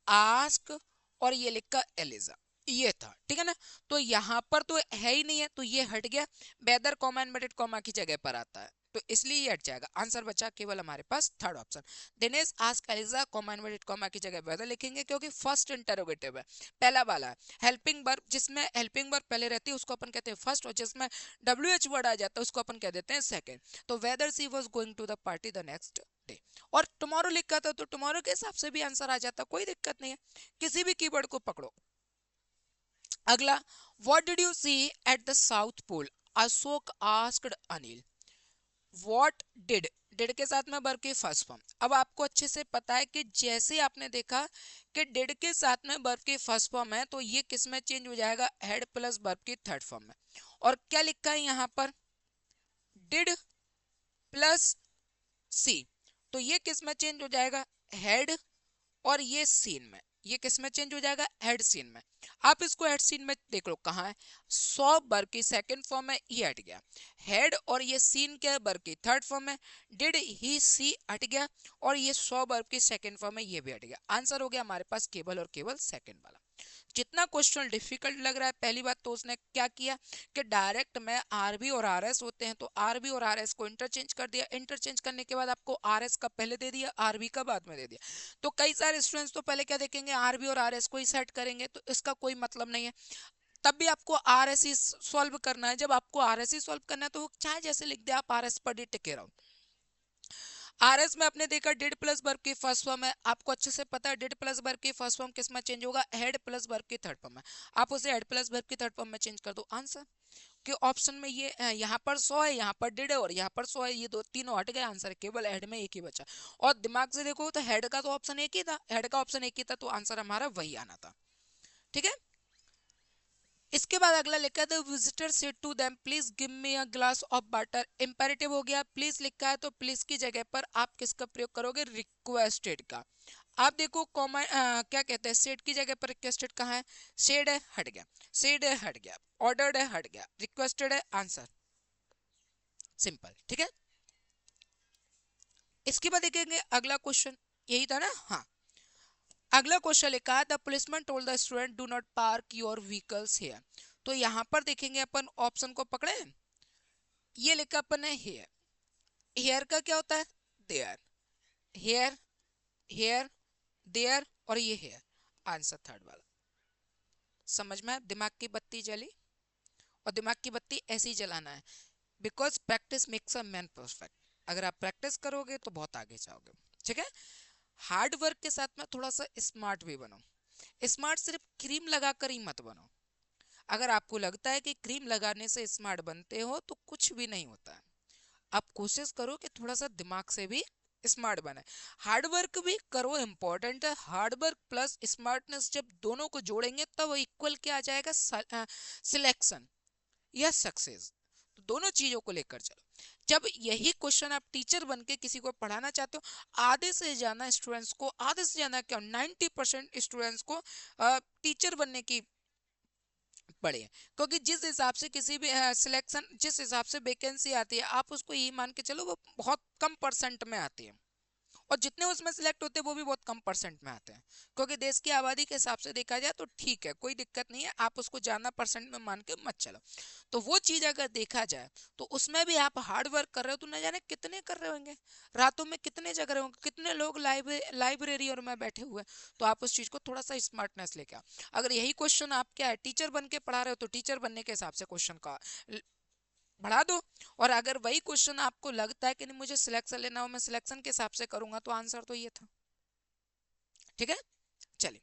[SPEAKER 1] आस्क और ये लिखा एलिजा, ये था, ठीक है ना। तो यहां पर तो है ही नहीं है, तो ये हट गया, वेदर कॉमा इनवर्टेड कॉमा की जगह पर आता है, तो इसलिए ये हट जाएगा। आंसर बचा केवल हमारे पास third option, Dinesh ask Eliza comma inverted comma की जगह वेदर लिखेंगे, क्योंकि फर्स्ट इंटरोगेटिव है, पहला वाला है। हेल्पिंग वर्ब, जिसमें हेल्पिंग वर्ब पहले रहती है उसको अपन कहते हैं फर्स्ट, और जिसमें डब्ल्यू एच वर्ड आ जाता है उसको अपन कह देते हैं सेकंड। तो whether she was going to the party the next day, और टुमारो लिखा था तो टुमारो के हिसाब से भी आंसर आ जाता, कोई दिक्कत नहीं है, किसी भी कीवर्ड को पकड़ो। अगला, what did you see at the south pole, Ashok asked Anil. What did, did के साथ में वर्ब की फर्स्ट फॉर्म। अब आपको अच्छे से पता है कि जैसे आपने देखा कि डिड के साथ में वर्ब की फर्स्ट फॉर्म है, तो ये किस में चेंज हो जाएगा, हेड प्लस वर्ब की थर्ड फॉर्म में। और क्या लिखा है यहाँ पर, डिड प्लस सी, तो ये किस में चेंज हो जाएगा, हेड, और ये सीन में, ये किस में चेंज हो जाएगा, हेड सीन में। आप इसको हेड सीन में देख लो कहाँ है, सौ वर्ब की सेकंड फॉर्म में, ये हट गया। हेड और ये सीन क्या है, वर्ब की थर्ड फॉर्म में, डिड ही सी हट गया, और ये सौ वर्ब की सेकंड फॉर्म में, ये भी हट गया। आंसर हो गया हमारे पास केवल और केवल सेकंड वाला। जितना क्वेश्चन डिफिकल्ट लग रहा है, पहली बात तो उसने क्या किया कि डायरेक्ट में आरबी और आरएस होते हैं, तो आरबी और आरएस को इंटरचेंज कर दिया, इंटरचेंज करने के बाद आपको आरएस का पहले दे दिया, आरबी का बाद में दे दिया। तो कई सारे स्टूडेंट्स तो पहले क्या देखेंगे, आरबी और आरएस को ही सेट करेंगे, तो इसका कोई मतलब नहीं है। तब भी आपको आर एस ही सॉल्व करना है। जब आपको आर एस ही सॉल्व करना है तो चाहे जैसे लिख दे आप, आर एस पर D take care out. RS में आपने देखा डिड प्लस वर्ब की फर्स्ट फॉर्म है, आपको अच्छे से पता है डिड प्लस वर्ब की फर्स्ट फॉर्म किस में चेंज होगा, हेड प्लस वर्ब की थर्ड फॉर्म में। आप उसे हेड प्लस वर्ब की थर्ड फॉर्म में चेंज कर दो, आंसर। कि ऑप्शन में ये यहाँ पर 100 है, यहाँ पर डिड है और यहाँ पर 100 है, ये दो तीनों हट गए, आंसर है, केवल हेड में एक ही बचा। और दिमाग से देखो तो हेड का तो ऑप्शन एक ही था, हेड का ऑप्शन एक ही था, तो आंसर हमारा वही आना था। ठीक है, इसके बाद अगला लिखा है visitor said to them please give me a glass of water. Imperative हो गया, प्लीज लिखा है तो प्लीज की जगह पर आप किसका प्रयोग करोगे, रिक्वेस्टेड का। आप देखो कॉमन क्या कहते हैं, सेड की जगह पर रिक्वेस्टेड कहाँ है, सेड है हट गया, सेड है हट गया, ऑर्डर्ड है हट गया, रिक्वेस्टेड है आंसर, सिंपल। ठीक है, इसके बाद देखेंगे अगला क्वेश्चन, यही था ना, हाँ। अगला क्वेश्चन लिखा है the policeman told the student do not park your vehicles here. तो यहाँ पर देखेंगे अपन ऑप्शन को पकड़े, ये लिखा अपन है हेयर, हेयर का क्या होता है, देयर, हेयर, हेयर, देयर और ये हेयर, आंसर थर्ड वाला। समझ में, दिमाग की बत्ती जली, और दिमाग की बत्ती ऐसे ही जलाना है, because practice makes a man perfect. अगर आप प्रैक्टिस करोगे तो बहुत आगे जाओगे। ठीक है, हार्ड वर्क के साथ में थोड़ा सा स्मार्ट भी बनो। स्मार्ट सिर्फ क्रीम लगाकर ही मत बनो। अगर आपको लगता है कि क्रीम लगाने से स्मार्ट बनते हो तो कुछ भी नहीं होता है। आप कोशिश करो कि थोड़ा सा दिमाग से भी स्मार्ट बने। हार्ड वर्क भी करो, इंपॉर्टेंट है। हार्ड वर्क प्लस स्मार्टनेस जब दोनों को जोड़ेंगे तब इक्वल क्या आ जाएगा, सिलेक्शन या सक्सेस। तो दोनों चीजों को लेकर चलो। जब यही क्वेश्चन आप टीचर बन के किसी को पढ़ाना चाहते हो, आधे से ज्यादा स्टूडेंट्स को, आधे से ज्यादा क्या 90% स्टूडेंट्स को टीचर बनने की पड़े, क्योंकि जिस हिसाब से किसी भी सिलेक्शन, जिस हिसाब से वैकेंसी आती है, आप उसको यही मान के चलो वो बहुत कम परसेंट में आती है, और जितने उसमें सिलेक्ट होते हैं वो भी बहुत कम परसेंट में आते हैं। क्योंकि देश की आबादी के हिसाब से देखा जाए तो ठीक है, कोई दिक्कत नहीं है, आप उसको ज्यादा परसेंट में मान के मत चलो। तो वो चीज अगर देखा जाए तो उसमें भी आप हार्ड वर्क कर रहे हो तो न जाने कितने कर रहे होंगे, रातों में कितने जग रहे होंगे, कितने लोग लाइब्रेरी और में बैठे हुए। तो आप उस चीज को थोड़ा सा स्मार्टनेस लेके आओ। अगर यही क्वेश्चन आप क्या है टीचर बन के पढ़ा रहे हो तो टीचर बनने के हिसाब से क्वेश्चन का बढ़ा दो। और अगर वही क्वेश्चन आपको लगता है कि नहीं मुझे सिलेक्शन लेना हो, मैं सिलेक्शन के हिसाब से करूंगा, तो आंसर तो ये था। ठीक है, चलिए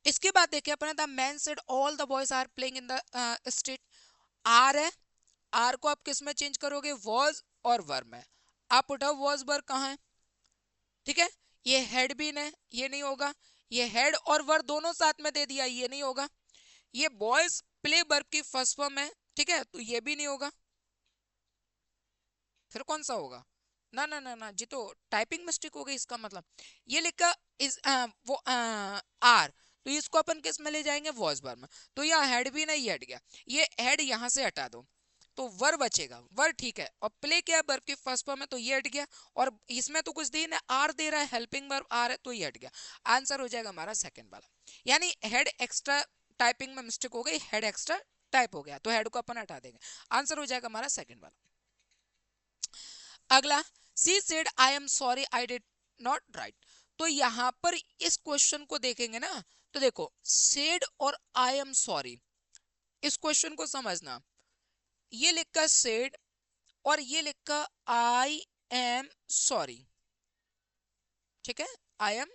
[SPEAKER 1] इसके बाद देखिए अपने the man said all the boys are playing in the street. Are है, आर को आप किस में चेंज करोगे, वॉज और वर में। आप उठाओ वॉज वर कहाँ है, ठीक है, ये हेड भी है, ये नहीं होगा। ये हेड और वर दोनों साथ में दे दिया, ये नहीं होगा। ये बॉयज प्ले वर्ब की फर्स्ट फॉर्म है, ठीक है, तो ये भी नहीं होगा। फिर कौन सा होगा, ना ना ना ना जी, तो टाइपिंग मिस्टेक हो गई इसका मतलब। ये लिखा इस वो आर, तो इसको अपन किस में ले जाएंगे, वॉज बार में। तो यहाँ हेड भी नहीं, हट गया, ये हेड यहाँ से हटा दो तो वर बचेगा, वर ठीक है। और प्ले क्या है, वर्ब की फर्स्ट फॉर्म है तो ये हट गया, और इसमें तो कुछ दी ना, आर दे रहा है, हेल्पिंग वर्ब आर है तो ये हट गया। आंसर हो जाएगा हमारा सेकंड वाला, यानी हेड एक्स्ट्रा टाइपिंग में मिस्टेक हो गई, हेड एक्स्ट्रा टाइप हो गया तो हेड को अपन हटा देंगे, आंसर हो जाएगा हमारा सेकंड वाला। अगला, she said I am sorry I did not right. तो यहां पर इस क्वेश्चन को देखेंगे ना, तो देखो सेड और आई एम सॉरी, इस क्वेश्चन को समझना। ये लिखा सेड और ये लिखा आई एम सॉरी, ठीक है, आई एम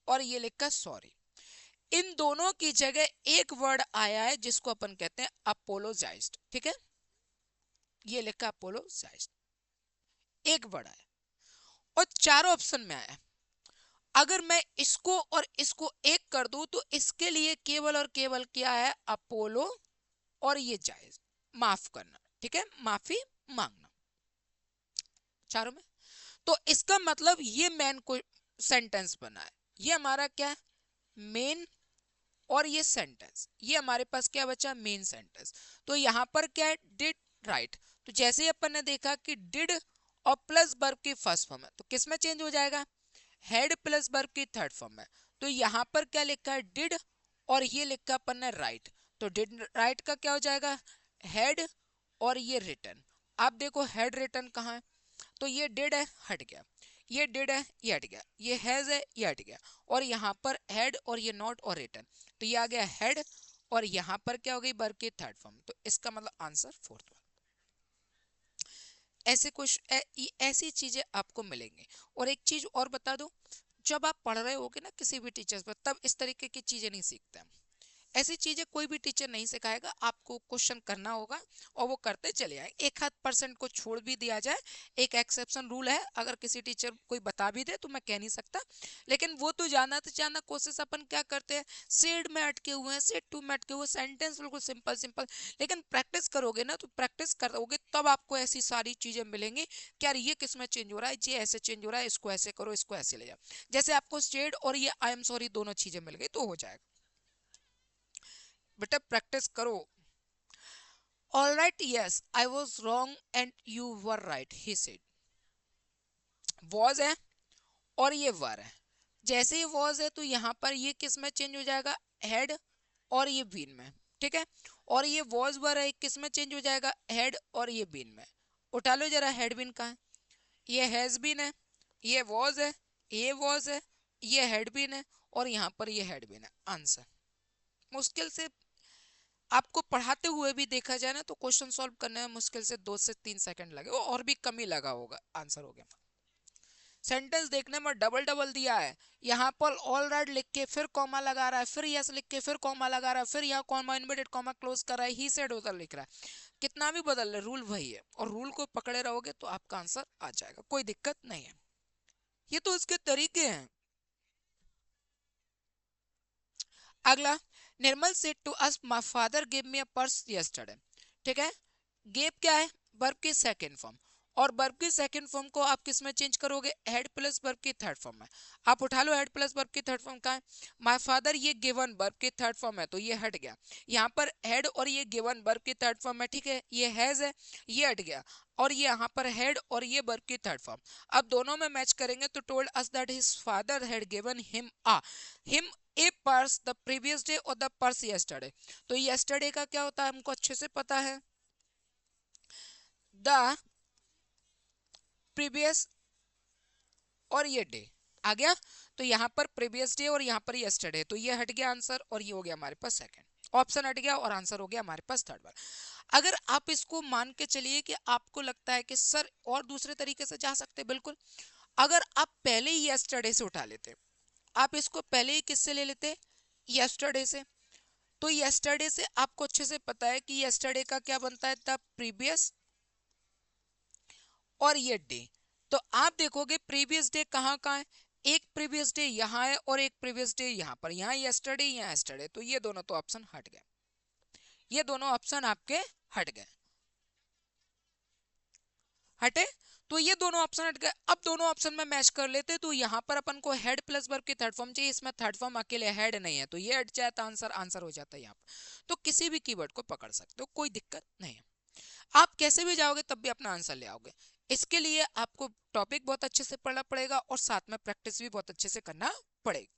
[SPEAKER 1] और ये लिखा सॉरी। इन दोनों की जगह एक वर्ड आया है जिसको अपन कहते हैं अपोलोजाइज्ड, ठीक है, ये लिखा अपोलोजाइज्ड, एक वर्ड आया और चारों ऑप्शन में आया। अगर मैं इसको और इसको एक कर दूं तो इसके लिए केवल और केवल क्या है, अपोलो और ये जायज, माफ करना, ठीक है, माफी मांगना, चारों में। तो इसका मतलब ये मेन को सेंटेंस बना है, ये हमारा क्या है, मेन, और ये सेंटेंस, ये हमारे पास क्या बचा, मेन सेंटेंस। तो यहां पर क्या है, डिड राइट। तो जैसे ही अपन ने देखा कि डिड और प्लस वर्ब की फर्स्ट फॉर्म है तो किस में चेंज हो जाएगा, हेड प्लस वर्ब की थर्ड फॉर्म में। तो यहां पर क्या लिखा है, डिड, और ये लिखा अपन ने राइट। तो डिड राइट का क्या हो जाएगा, हेड और ये रिटर्न। आप देखो हेड रिटर्न कहाँ है, तो ये डिड है हट गया, ये डिड है ये हट गया, ये हैज है ये हट गया, और यहाँ पर हेड और ये नॉट और रिटर्न, तो ये आ गया हेड और यहाँ पर क्या हो गई वर्ब की थर्ड फॉर्म, तो इसका मतलब आंसर फोर्थ वाला। ऐसे कुछ ऐसी चीजें आपको मिलेंगी। और एक चीज और बता दूं, जब आप पढ़ रहे होगे ना किसी भी टीचर्स पर, तब इस तरीके की चीजें नहीं सीखते हैं। ऐसी चीजें कोई भी टीचर नहीं सिखाएगा, आपको क्वेश्चन करना होगा और वो करते चले आए। एक आध परसेंट को छोड़ भी दिया जाए, एक एक्सेप्शन रूल है, अगर किसी टीचर कोई बता भी दे तो मैं कह नहीं सकता, लेकिन वो तो जाना कोशिश अपन क्या करते हैं, सेड में अटके हुए हैं, सेड टू में अटके हुए, सेंटेंस बिल्कुल सिंपल सिंपल। लेकिन प्रैक्टिस करोगे ना, तो प्रैक्टिस करोगे तब आपको ऐसी सारी चीजें मिलेंगी कि यार ये किस में चेंज हो रहा है, ये ऐसे चेंज हो रहा है, इसको ऐसे करो, इसको ऐसे ले जाओ। जैसे आपको सेड और ये आई एम सॉरी दोनों चीजें मिल गई तो हो जाएगा। बेटा प्रैक्टिस करो। All right, yes, I was wrong and you were right, he said. Was है और ये वर है। जैसे ही was है तो यहाँ पर ये किस में चेंज हो जाएगा, हेड और ये बीन में, ठीक है। और ये was वर है, किस में चेंज हो जाएगा, हेड और ये बीन में। उठा लो जरा, हेड बीन कहाँ है, ये हैज बीन है, ये was है, ये was है, ये हेड बीन है, और यहाँ पर ये हेड बीन है। आंसर मुश्किल से आपको पढ़ाते हुए भी देखा जाए ना तो क्वेश्चन सॉल्व करने में मुश्किल से 2 से 3 सेकंड लगे, और भी कम ही लगा होगा, आंसर हो गया। सेंटेंस देखने में डबल डबल दिया है, यहाँ पर ऑल राइट लिख के फिर कॉमा लगा रहा है, फिर यस लिख के फिर कॉमा लगा रहा है, फिर यहाँ कॉमा इनवर्टेड कॉमा क्लोज कर रहा है, ही सेड उधर लिख रहा है। कितना भी बदल रहे, रूल वही है, और रूल को पकड़े रहोगे तो आपका आंसर आ जाएगा, कोई दिक्कत नहीं है। ये तो उसके तरीके हैं। अगला, Nirmal said to us my father give me a purse yesterday, ठीक है। गेव क्या है, वर्ब की सेकंड फॉर्म, और वर्ब की सेकंड फॉर्म को आप किस में चेंज करोगे, हेड प्लस वर्ब की थर्ड फॉर्म में। आप उठा लो, हेड प्लस वर्ब की थर्ड फॉर्म का है, माय फादर, ये गिवन वर्ब की थर्ड फॉर्म है तो ये हट गया, यहाँ पर हेड और ये गिवन वर्ब की थर्ड फॉर्म है, ठीक है। ये हैज है, ये हट गया, और ये यहाँ पर हेड और ये वर्ब की थर्ड फॉर्म। अब दोनों में मैच करेंगे तो told us that his father had given him a purse the previous day और द पर्स यस्टरडे। तो यस्टरडे का क्या होता है हमको अच्छे से पता है, द प्रीवियस और ये डे आ गया। तो यहाँ पर प्रीवियस डे और यहाँ पर यस्टरडे, तो ये हट गया आंसर, और ये हो गया हमारे पास सेकंड ऑप्शन हट गया, और आंसर हो गया हमारे पास थर्ड बार। अगर आप इसको मान के चलिए कि आपको लगता है कि सर और दूसरे तरीके से जा सकते, बिल्कुल। अगर आप पहले ही यस्टरडे से उठा लेते, आप इसको पहले ही किससे ले लेते, यस्टरडे से, तो यस्टरडे से आपको अच्छे से पता है कि यस्टरडे का क्या बनता है, द प्रीवियस और ये डे। तो आप देखोगे प्रीवियस डे कहाँ कहाँ है, एक प्रीवियस डे यहाँ है और एक प्रीवियस डे यहाँ पर, यहाँ यस्टरडे यहाँ यस्टरडे, तो ये दोनों तो ऑप्शन हट गए, ये दोनों ऑप्शन आपके हट गए, हटे। तो ये दोनों ऑप्शन हट गए। अब दोनों ऑप्शन में मैच कर लेते, तो यहाँ पर अपन को हेड प्लस वर्ब की थर्ड फॉर्म चाहिए, इसमें थर्ड फॉर्म अकेले हेड नहीं है, तो ये हट जाता आंसर, आंसर हो जाता है यहाँ पर। तो किसी भी कीवर्ड को पकड़ सकते हो, कोई दिक्कत नहीं है। आप कैसे भी जाओगे तब भी अपना आंसर ले आओगे। इसके लिए आपको टॉपिक बहुत अच्छे से पढ़ना पड़ेगा और साथ में प्रैक्टिस भी बहुत अच्छे से करना पड़ेगी।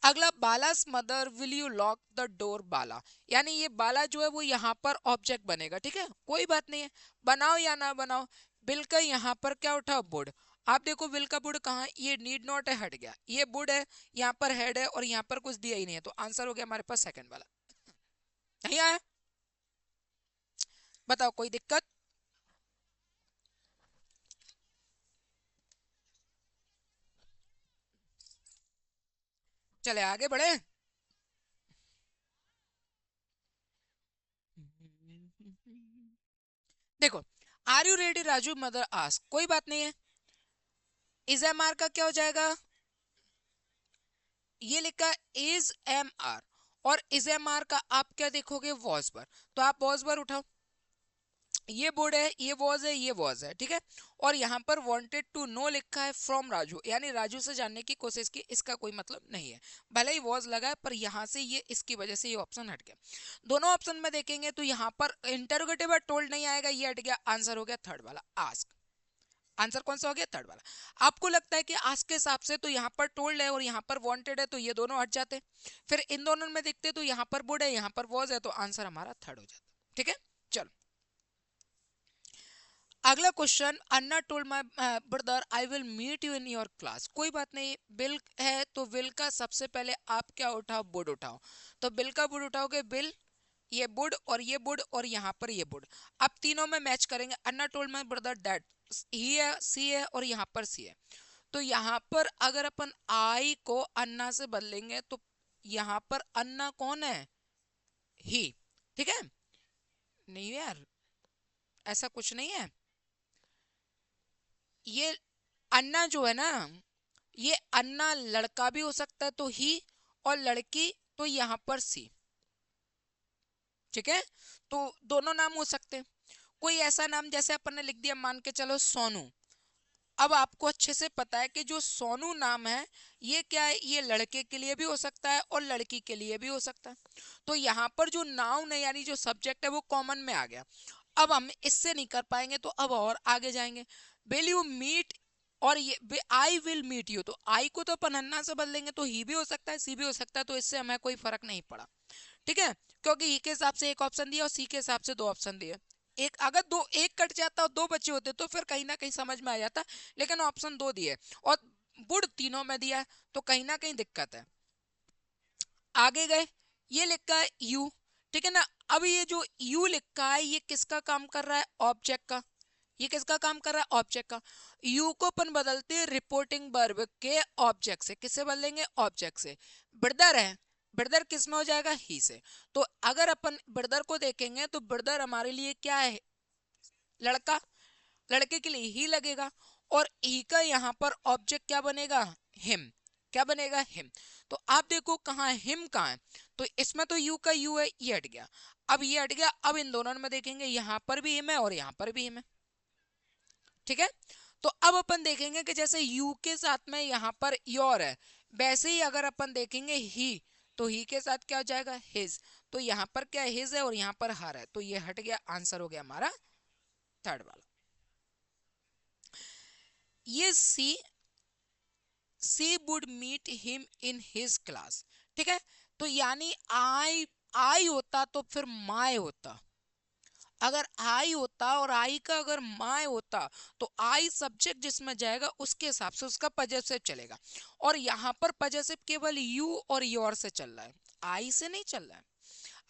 [SPEAKER 1] अगला, Bala's mother will you lock the door, Bala, यानी ये बाला जो है वो यहाँ पर ऑब्जेक्ट बनेगा, ठीक है, कोई बात नहीं है, बनाओ या ना बनाओ। बिल का यहाँ पर क्या उठा, वुड। आप देखो विल का वुड कहाँ, ये नीड नॉट है, हट गया, ये वुड है, यहाँ पर हेड है, और यहाँ पर कुछ दिया ही नहीं है, तो आंसर हो गया हमारे पास सेकंड वाला। नहीं आया, बताओ कोई दिक्कत। चले आगे बढ़े। देखो, are you ready Raju, mother ask, कोई बात नहीं है। इज एम आर का क्या हो जाएगा, ये लिखा इज एम आर, और इज एम आर का आप क्या देखोगे, वॉज पर, तो आप वॉज पर उठाओ, ये बोर्ड है, ये वॉज है, ये वॉज है, ठीक है। और यहाँ पर वांटेड टू नो लिखा है फ्रॉम राजू, यानी राजू से जानने की कोशिश की, इसका कोई मतलब नहीं है, भले ही वॉज लगा है पर यहाँ से ये इसकी वजह से ये ऑप्शन हट गया। दोनों ऑप्शन में देखेंगे तो यहाँ पर इंटरोगेटिव टोल्ड नहीं आएगा, ये हट गया, आंसर हो गया थर्ड वाला, आस्क। आंसर कौन सा हो गया, थर्ड वाला। आपको लगता है कि आज के हिसाब से तो यहाँ पर टोल्ड है और यहाँ पर वांटेड है, तो ये दोनों हट जाते, फिर इन दोनों में देखते तो यहाँ पर वुड है, यहाँ पर वॉज है, तो आंसर हमारा थर्ड हो जाता, ठीक है। चलो अगला question, Anna told my brother I will meet you in your class. कोई बात नहीं, बिल है तो बिल का सबसे पहले आप क्या उठाओ, बुड उठाओ। तो बिल का बुड उठाओगे, बिल, ये बुड और ये बुड और यहाँ पर ये बुड। अब तीनों में मैच करेंगे। अन्ना टोल्ड माय ब्रदर दैट, ही है, सी है और यहाँ पर सी है। तो यहाँ पर अगर अपन आई को अन्ना से बदलेंगे तो यहाँ पर अन्ना कौन है, ही। ठीक है, नहीं यार, ऐसा कुछ नहीं है। ये अन्ना जो है ना, ये अन्ना लड़का भी हो सकता है तो ही, और लड़की तो यहाँ पर सी। ठीक है, तो दोनों नाम हो सकते हैं। कोई ऐसा नाम जैसे अपन ने लिख दिया, मान के चलो सोनू। अब आपको अच्छे से पता है कि जो सोनू नाम है ये क्या है, ये लड़के के लिए भी हो सकता है और लड़की के लिए भी हो सकता है। तो यहाँ पर जो नाउन है यानी जो सब्जेक्ट है वो कॉमन में आ गया। अब हम इससे नहीं कर पाएंगे तो अब और आगे जाएंगे। विल यू मीट, और ये आई विल मीट यू, तो आई को तो अपन अन्ना से बदलेंगे तो ही भी हो सकता है सी भी हो सकता है, तो इससे हमें कोई फर्क नहीं पड़ा। ठीक है, क्योंकि ई के हिसाब से एक ऑप्शन दिया और सी के हिसाब से दो ऑप्शन दिए। एक अगर दो, एक कट जाता और दो बचे होते तो फिर कहीं ना कहीं समझ में आ जाता, लेकिन ऑप्शन दो दिए और बुड तीनों में दिया है, तो कहीं ना कहीं दिक्कत है। आगे गए, ये लिखा है यू। ठीक है ना, अब ये जो यू लिखा है ये किसका काम कर रहा है, ऑब्जेक्ट का। ये किसका काम कर रहा है, ऑब्जेक्ट का। यू को अपन बदलते हैं रिपोर्टिंग वर्ब के ऑब्जेक्ट से। किससे बदलेंगे, ऑब्जेक्ट से। ब्रदर है, ब्रदर किस में हो जाएगा, ही से। तो अगर अपन ब्रदर को देखेंगे तो ब्रदर हमारे लिए क्या है, लड़का, लड़के के लिए ही लगेगा। और ही का यहाँ पर ऑब्जेक्ट क्या बनेगा, हिम। क्या बनेगा, हिम। तो आप देखो कहाँ है, हिम कहाँ है। तो इसमें तो यू का यू है, ये हट गया। अब ये हट गया, अब इन दोनों में देखेंगे यहाँ पर भी हिम है और यहाँ पर भी हिम है। ठीक है, तो अब अपन देखेंगे कि जैसे यू के साथ में यहाँ पर योर है, वैसे ही अगर अपन देखेंगे ही, तो ही के साथ क्या हो जाएगा, हिज। तो यहाँ पर क्या हिज है और यहाँ पर हर है, तो ये हट गया, आंसर हो गया हमारा थर्ड वाला। ये she would meet him in his class. ठीक है, तो यानी आई होता तो फिर माय होता। अगर आई होता और आई का अगर माय होता तो आई सब्जेक्ट जिसमें जाएगा उसके हिसाब से उसका पजेसिव चलेगा। और यहाँ पर पजेसिव केवल यू और योर से चल रहा है, आई से नहीं चल रहा है।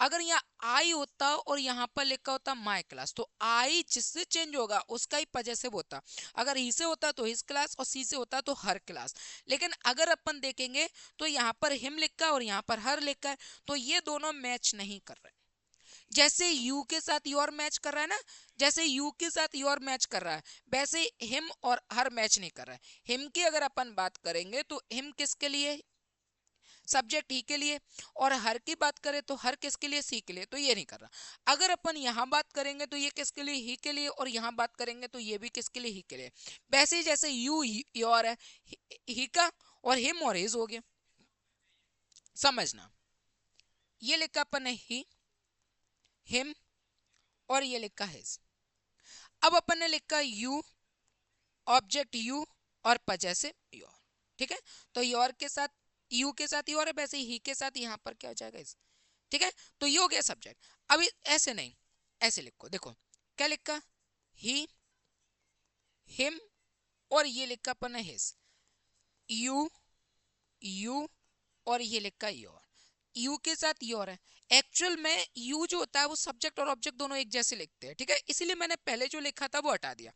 [SPEAKER 1] अगर यहाँ आई होता और यहाँ पर लिखा होता माय क्लास, तो आई जिससे चेंज होगा उसका ही पजेसिव होता। अगर ही से होता तो हिज क्लास और सी से होता तो हर क्लास। लेकिन अगर अपन देखेंगे तो यहाँ पर हिम लिखा है और यहाँ पर हर लिखा है, तो ये दोनों मैच नहीं कर रहे। जैसे यू के साथ योर मैच कर रहा है ना, जैसे यू के साथ योर मैच कर रहा है, वैसे हिम और हर मैच नहीं कर रहा है। हिम की अगर अपन बात करेंगे तो हिम किसके लिए, सब्जेक्ट ही के लिए। और हर की बात करें तो हर किसके लिए, सी के लिए, तो ये नहीं कर रहा। अगर अपन यहाँ बात करेंगे तो ये किसके लिए, ही के लिए, और यहाँ बात करेंगे तो ये भी किसके लिए, ही के लिए। वैसे ही जैसे यू योर है, ही का, और हिम और हिज हो गया। समझना, ये लिखा अपन ने ही, हिम, और ये लिखा हिज। अब अपन ने लिखा यू, ऑब्जेक्ट यू और पजेसिव योर। ठीक है, तो योर के साथ, यू के साथ योर है, वैसे ही के साथ यहाँ पर क्या हो जाएगा इस। ठीक है, तो ये हो गया सब्जेक्ट। अभी ऐसे नहीं, ऐसे लिखो, देखो क्या लिखा, ही, हिम, और ये लिखा अपन ने हिज। यू, यू, और ये लिखा योर। यू के साथ योर है। एक्चुअल में यू जो होता है वो सब्जेक्ट और ऑब्जेक्ट दोनों एक जैसे लिखते हैं। ठीक है, इसीलिए मैंने पहले जो लिखा था वो हटा दिया।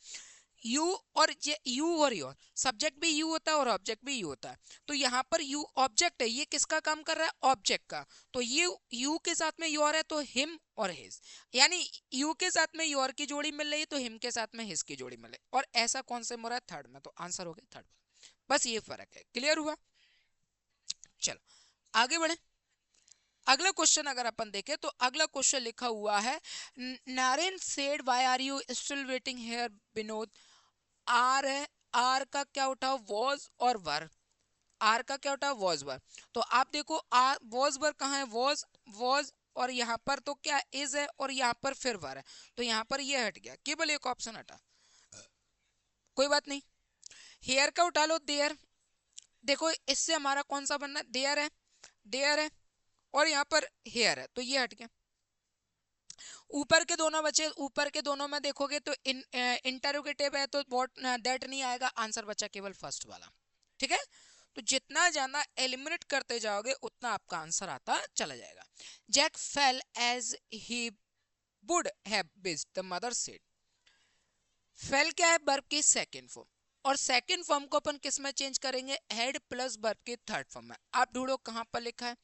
[SPEAKER 1] यू और ये यू और योर, सब्जेक्ट भी यू होता है और ऑब्जेक्ट भी यू होता है। तो यहाँ पर यू ऑब्जेक्ट है, ये किसका काम कर रहा है, ऑब्जेक्ट का। तो ये यू के साथ में योर है तो हिम और हिज, यानी यू के साथ में योर की जोड़ी मिल रही है तो हिम के साथ में हिज की जोड़ी मिल रही है। और ऐसा कौन से हो रहा है, थर्ड में, तो आंसर हो गया थर्ड। बस ये फर्क है, क्लियर हुआ। चलो आगे बढ़े। अगला क्वेश्चन अगर अपन देखें तो अगला क्वेश्चन लिखा हुआ है, Naren said why are you still waiting here Vinod. Are है, आर का क्या उठाओ, वॉज और वर। आर का क्या उठाओ, वॉज वर। तो आप देखो आर वॉज वर कहाँ है, वॉज, वॉज, और यहाँ पर तो क्या इज है और यहाँ पर फिर वर है। तो यहाँ पर ये हट गया, केवल एक ऑप्शन हटा, कोई बात नहीं। हेयर का उठा लो, देयर। देखो इससे हमारा कौन सा बनना है, देयर है, देयर है, और यहाँ पर हेयर है, तो ये हट गया। ऊपर के दोनों बचे, ऊपर के दोनों में देखोगे तो इंटरोगेटिव है तो व्हाट दैट नहीं आएगा, आंसर बचा केवल फर्स्ट वाला। ठीक है, तो जितना ज्यादा एलिमिनेट करते जाओगे उतना आपका आंसर आता चला जाएगा। Jack fell as he would have wished, the mother said. Fell क्या है, वर्ब की सेकंड फॉर्म, और सेकंड फॉर्म को अपन किस में चेंज करेंगे, हेड प्लस वर्ब की थर्ड फॉर्म में। आप ढूंढो कहां पर लिखा है,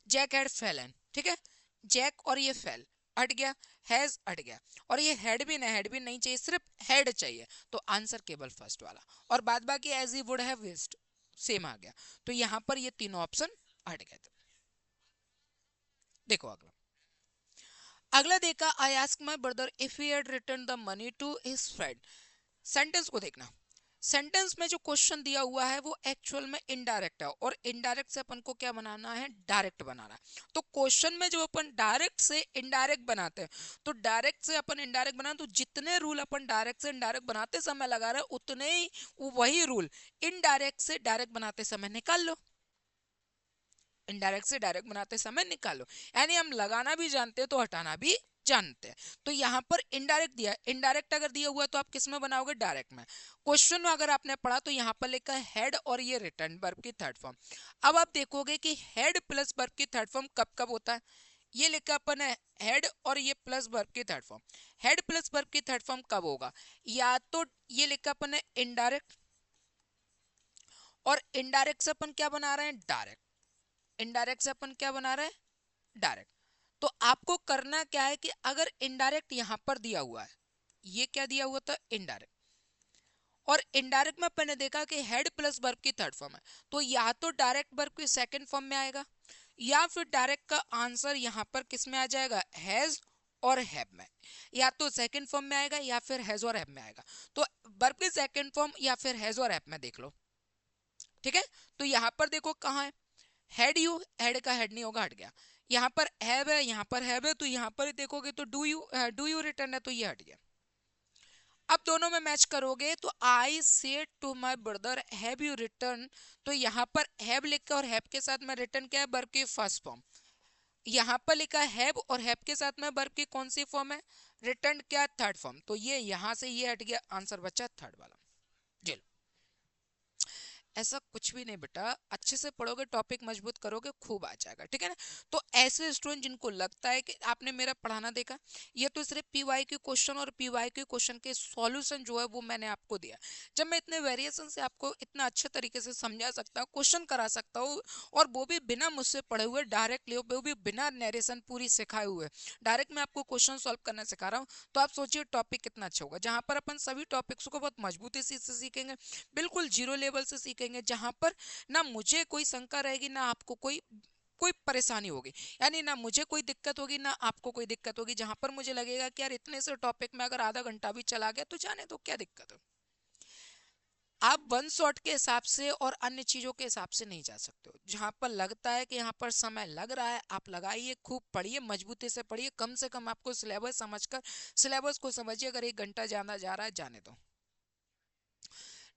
[SPEAKER 1] जैक हैड फेलन, ठीक है, जैक और ये फेल हट गया, हैज हट गया, और ये हेड भी नहीं, हेड भी नहीं चाहिए, सिर्फ हेड चाहिए, तो आंसर केवल फर्स्ट वाला, और बाद बाकी as he would have wished same आ गया। तो यहां पर ये तीनों ऑप्शन हट गए थे। देखो अगला, अगला देखा, I ask my brother if he had return the money to his friend. Sentence को देखना, सेंटेंस में जो क्वेश्चन दिया हुआ है वो एक्चुअल में इनडायरेक्ट है, और इनडायरेक्ट से अपन को क्या बनाना है, डायरेक्ट बनाना है। तो क्वेश्चन में जो अपन डायरेक्ट से इनडायरेक्ट बनाते हैं, तो डायरेक्ट से अपन इनडायरेक्ट बनाते, तो जितने रूल अपन डायरेक्ट से इनडायरेक्ट बनाते समय लगा रहे हैं उतने ही वही रूल इनडायरेक्ट से डायरेक्ट बनाते समय निकाल लो, इनडायरेक्ट से डायरेक्ट बनाते समय निकालो। यानी हम लगाना भी जानते हैं तो हटाना भी जानते हैं। तो यहाँ पर इनडायरेक्ट दिया है, इनडायरेक्ट अगर दिया हुआ है तो आप किस में बनाओगे, डायरेक्ट में। क्वेश्चन में अगर आपने पढ़ा तो यहाँ पर लिखा है हेड और ये रिटर्न वर्ब की थर्ड फॉर्म। अब आप देखोगे कि हेड प्लस वर्ब की थर्ड फॉर्म कब कब होता है, ये लिखा अपन है हेड और ये प्लस वर्ब की third form. Head plus verb की थर्ड फॉर्म कब होगा, या तो ये लिखा अपन है इनडायरेक्ट, और इनडायरेक्ट से अपन क्या बना रहे हैं, डायरेक्ट, इनडायरेक्ट से अपन क्या बना रहे हैं, डायरेक्ट। तो आपको करना क्या है कि अगर इनडायरेक्ट यहां पर दिया हुआ है, ये क्या दिया हुआ था, इनडायरेक्ट, और इनडायरेक्ट में अपन ने देखा कि हेड प्लस वर्ब की थर्ड फॉर्म है, तो या तो डायरेक्ट वर्ब की सेकंड फॉर्म में आएगा, या फिर डायरेक्ट का आंसर यहां पर किस में आ जाएगा, हैज और हैव में, या तो सेकंड फॉर्म में आएगा या फिर हैज और हैव में आएगा। तो वर्ब की सेकंड फॉर्म या फिर हैज और हैव में देख लो। ठीक है, तो यहां पर देखो कहां है, हेड, यू हेड का हेड नहीं होगा, हट गया। यहाँ पर हैव है, यहाँ पर हैव है, तो यहाँ पर देखोगे तो डू यू रिटर्न है, तो ये हट गया। अब दोनों में मैच करोगे तो I said to my brother have you return, तो यहाँ पर हैव लिखा और हैव के साथ में रिटर्न क्या है, वर्ब की फर्स्ट फॉर्म। यहाँ पर लिखा हैव और हैव के साथ में वर्ब की कौन सी फॉर्म है, रिटर्न क्या, थर्ड फॉर्म। तो ये यहाँ से ये हट गया, आंसर बचा थर्ड वाला। चलो, ऐसा कुछ भी नहीं बेटा, अच्छे से पढ़ोगे, टॉपिक मजबूत करोगे, खूब आ जाएगा। ठीक है ना। तो ऐसे स्टूडेंट जिनको लगता है कि आपने मेरा पढ़ाना देखा, ये तो सिर्फ पीवाई के क्वेश्चन और पीवाई के क्वेश्चन के सॉल्यूशन जो है वो मैंने आपको दिया। जब मैं इतने वेरिएशन से आपको इतना अच्छे तरीके से समझा सकता हूँ, क्वेश्चन करा सकता हूँ, और वो भी बिना मुझसे पढ़े हुए, डायरेक्टली, वो भी बिना नरेशन पूरी सिखाए हुए, डायरेक्ट मैं आपको क्वेश्चन सॉल्व करना सिखा रहा हूँ, तो आप सोचिए टॉपिक कितना अच्छा होगा, जहां पर अपन सभी टॉपिक्स को बहुत मजबूती से सीखेंगे, बिल्कुल जीरो लेवल से सीखेंगे, जहां पर ना मुझे कोई शंका रहेगी, ना आपको कोई कोई परेशानी होगी, यानी ना मुझे कोई दिक्कत होगी ना आपको कोई दिक्कत होगी, जहां पर मुझे लगेगा कि यार इतने से टॉपिक में अगर आधा घंटा भी चला गया तो जाने तो क्या दिक्कत है। आप वन शॉट के हिसाब से और अन्य चीजों के हिसाब से नहीं जा सकते हो, जहां पर लगता है कि यहाँ पर समय लग रहा है, आप लगाइए, खूब पढ़िए, मजबूती से पढ़िए, कम से कम आपको सिलेबस समझकर सिलेबस को समझिए। अगर एक घंटा ज्यादा जा रहा है जाने दो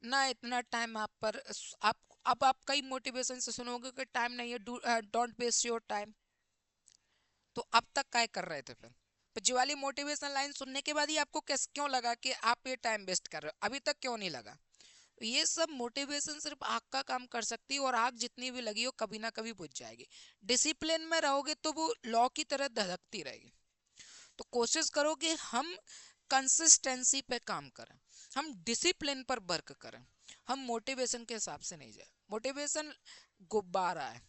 [SPEAKER 1] ना, इतना टाइम आप पर, आप अब आप कई मोटिवेशन से सुनोगे कि टाइम नहीं है, डोंट वेस्ट योर टाइम, तो अब तक क्या कर रहे थे फिर, तो जी वाली मोटिवेशन लाइन सुनने के बाद ही आपको कैस क्यों लगा कि आप ये टाइम वेस्ट कर रहे हो, अभी तक क्यों नहीं लगा। ये सब मोटिवेशन सिर्फ आग का काम कर सकती है, और आग जितनी भी लगी हो कभी ना कभी बुझ जाएगी। डिसिप्लिन में रहोगे तो वो लॉ की तरह धधकती रहेगी। तो कोशिश करो कि हम कंसिस्टेंसी पे काम करें, हम डिसिप्लिन पर वर्क करें, हम मोटिवेशन के हिसाब से नहीं जाए। मोटिवेशन गुब्बारा है,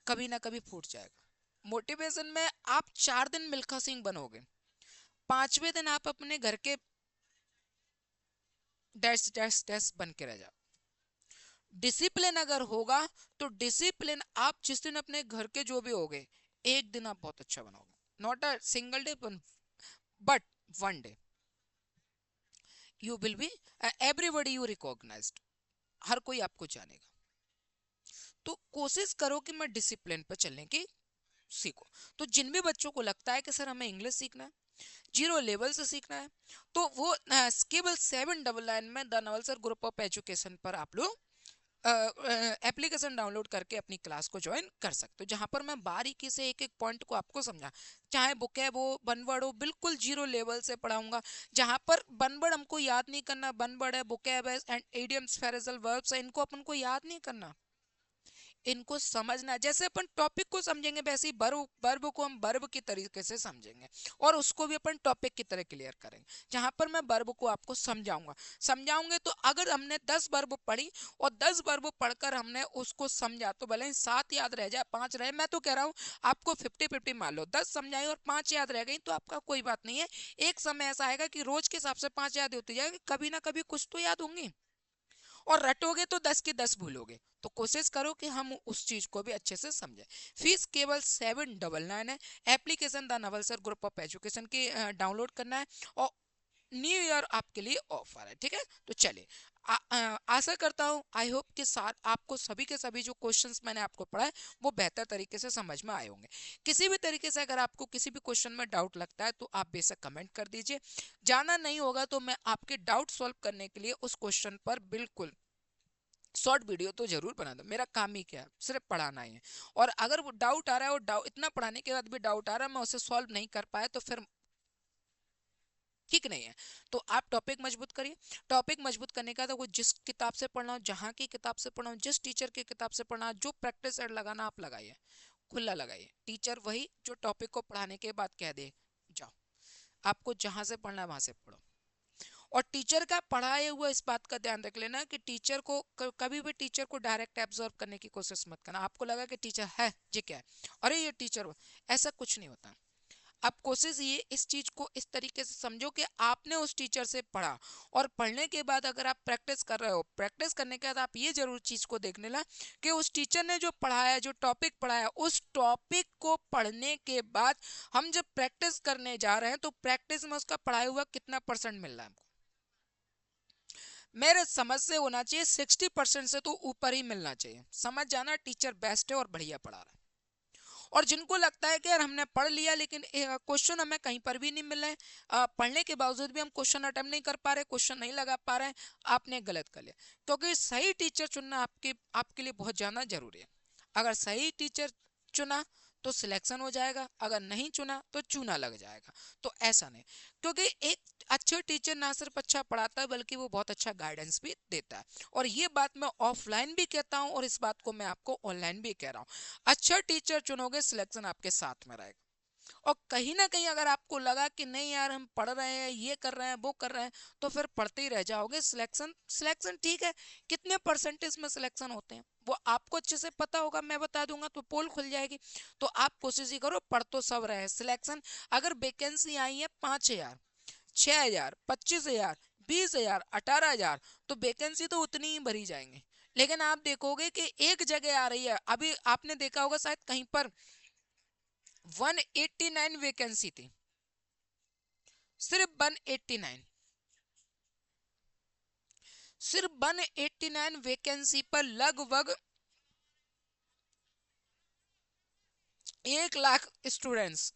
[SPEAKER 1] कभी ना कभी फूट जाएगा। मोटिवेशन में आप 4 दिन मिल्खा सिंह बनोगे, 5वें दिन आप अपने घर के डैश डैश डैश बन के रह जाओ। डिसिप्लिन अगर होगा तो डिसिप्लिन आप जिस दिन अपने घर के जो भी होगे, एक दिन आप बहुत अच्छा बनोगे, not a single day but one day you will be everybody you recognised, हर कोई आपको जानेगा। तो कोशिश करो कि मैं डिसिप्लिन पर चलने की सीखो। तो जिन भी बच्चों को लगता है कि सर हमें इंग्लिश सीखना है, जीरो लेवल से सीखना है, तो वो केवल 799 में द नवलसर ग्रुप ऑफ एजुकेशन पर आप लोग एप्लीकेशन डाउनलोड करके अपनी क्लास को ज्वाइन कर सकते हो, जहां पर मैं बारीकी से एक एक पॉइंट को आपको समझा, चाहे बुकैब हो, बनवर्ड हो, बिल्कुल जीरो लेवल से पढ़ाऊंगा। जहां पर बनवर्ड हमको याद नहीं करना, बनवर्ड है, बुकैब है एंड इडियम्स, फ्रेजल वर्ब्स है, इनको अपन को याद नहीं करना, इनको समझना। जैसे अपन टॉपिक को समझेंगे वैसे ही वर्ब वर्ब को हम वर्ब की तरीके से समझेंगे और उसको भी अपन टॉपिक की तरह क्लियर करेंगे। जहां पर मैं वर्ब को आपको समझाऊंगा, समझाऊंगे तो अगर हमने 10 वर्ब पढ़ी और 10 वर्ब पढ़कर हमने उसको समझा, तो भले ही 7 याद रह जाए, 5 रहे, मैं तो कह रहा हूँ आपको 50-50 मान लो, 10 समझाई और 5 याद रह गई तो आपका कोई बात नहीं है। एक समय ऐसा आएगा कि रोज के हिसाब से 5 याद होती जाएगी, कभी ना कभी कुछ तो याद होंगी, और रटोगे तो 10 की 10 भूलोगे। तो कोशिश करो कि हम उस चीज को भी अच्छे से समझें। फीस केवल 799 है। Application the Naval sir group of education की डाउनलोड करना है और न्यू ईयर आपके लिए ऑफर है, ठीक है। तो चलिए, आशा करता हूँ, आई होप कि साथ आपको सभी के सभी जो क्वेश्चंस मैंने आपको पढ़ाए वो बेहतर तरीके से समझ में आए होंगे। किसी भी तरीके से अगर आपको किसी भी क्वेश्चन में डाउट लगता है तो आप बेशक कमेंट कर दीजिए। जाना नहीं होगा तो मैं आपके डाउट सॉल्व करने के लिए उस क्वेश्चन पर बिल्कुल शॉर्ट वीडियो तो जरूर बना दो। मेरा काम ही क्या है, सिर्फ पढ़ाना ही है। और अगर वो डाउट आ रहा है और डाउट इतना पढ़ाने के बाद भी डाउट आ रहा है, मैं उसे सॉल्व नहीं कर पाया, तो फिर ठीक नहीं है। तो आप टॉपिक मजबूत करिए। टॉपिक मजबूत करने का तो वो जिस किताब से पढ़ना हो, जहां की किताब से पढ़ना हो, जिस टीचर की किताब से पढ़ना, जो प्रैक्टिस सेट लगाना आप लगाइए, खुला लगाइए। टीचर वही जो टॉपिक को पढ़ाने के बाद कह दे जाओ, आपको जहां से पढ़ना है वहां से पढ़ो। और टीचर का पढ़ाए हुआ इस बात का ध्यान रख लेना कि टीचर को कभी भी टीचर को डायरेक्ट एब्जॉर्व करने की कोशिश मत करना। आपको लगा कि टीचर है, ये क्या है, अरे ये टीचर, ऐसा कुछ नहीं होता। आप कोशिश ये इस चीज को इस तरीके से समझो कि आपने उस टीचर से पढ़ा, और पढ़ने के बाद अगर आप प्रैक्टिस कर रहे हो, प्रैक्टिस करने के बाद आप ये जरूर चीज को देख लेना कि उस टीचर ने जो पढ़ाया, जो टॉपिक पढ़ाया, उस टॉपिक को पढ़ने के बाद हम जब प्रैक्टिस करने जा रहे हैं तो प्रैक्टिस में उसका पढ़ाया हुआ कितना परसेंट मिल रहा है हमको। मेरे समझ से होना चाहिए 60% से तो ऊपर ही मिलना चाहिए। समझ जाना टीचर बेस्ट है और बढ़िया पढ़ा रहा है। और जिनको लगता है कि यार हमने पढ़ लिया लेकिन क्वेश्चन हमें कहीं पर भी नहीं मिल रहे हैं, पढ़ने के बावजूद भी हम क्वेश्चन अटेम्प्ट नहीं कर पा रहे, क्वेश्चन नहीं लगा पा रहे हैं, आपने गलत कर लिया। क्योंकि सही टीचर चुनना आपके लिए बहुत ज्यादा जरूरी है। अगर सही टीचर चुना तो सिलेक्शन हो जाएगा, अगर नहीं चुना तो चूना लग जाएगा। तो ऐसा नहीं, क्योंकि एक अच्छा टीचर ना सिर्फ अच्छा पढ़ाता है बल्कि वो बहुत अच्छा गाइडेंस भी देता है। और ये बात मैं ऑफलाइन भी कहता हूँ और इस बात को मैं आपको ऑनलाइन भी कह रहा हूँ। अच्छा टीचर चुनोगे, सिलेक्शन आपके साथ में रहेगा। और कहीं ना कहीं अगर आपको लगा कि नहीं यार हम पढ़ रहे हैं, ये कर रहे हैं, वो कर रहे हैं, तो फिर पढ़ते ही रह जाओगे। सिलेक्शन सिलेक्शन ठीक है, कितने परसेंटेज में सिलेक्शन होते हैं वो आपको अच्छे से पता होगा, मैं बता दूंगा तो पोल खुल जाएगी। तो आप कोशिश ही करो, पढ़ तो सब रहे। सिलेक्शन अगर वैकेंसी आई है 5,000, 6,000, 25,000, 20,000, 18,000, तो वैकेंसी तो उतनी ही भरी जाएंगे। लेकिन आप देखोगे कि एक जगह आ रही है, अभी आपने देखा होगा शायद कहीं पर 189 वैकेंसी थी, सिर्फ 189, सिर्फ 189 वैकेंसी पर लगभग 1 लाख स्टूडेंट्स,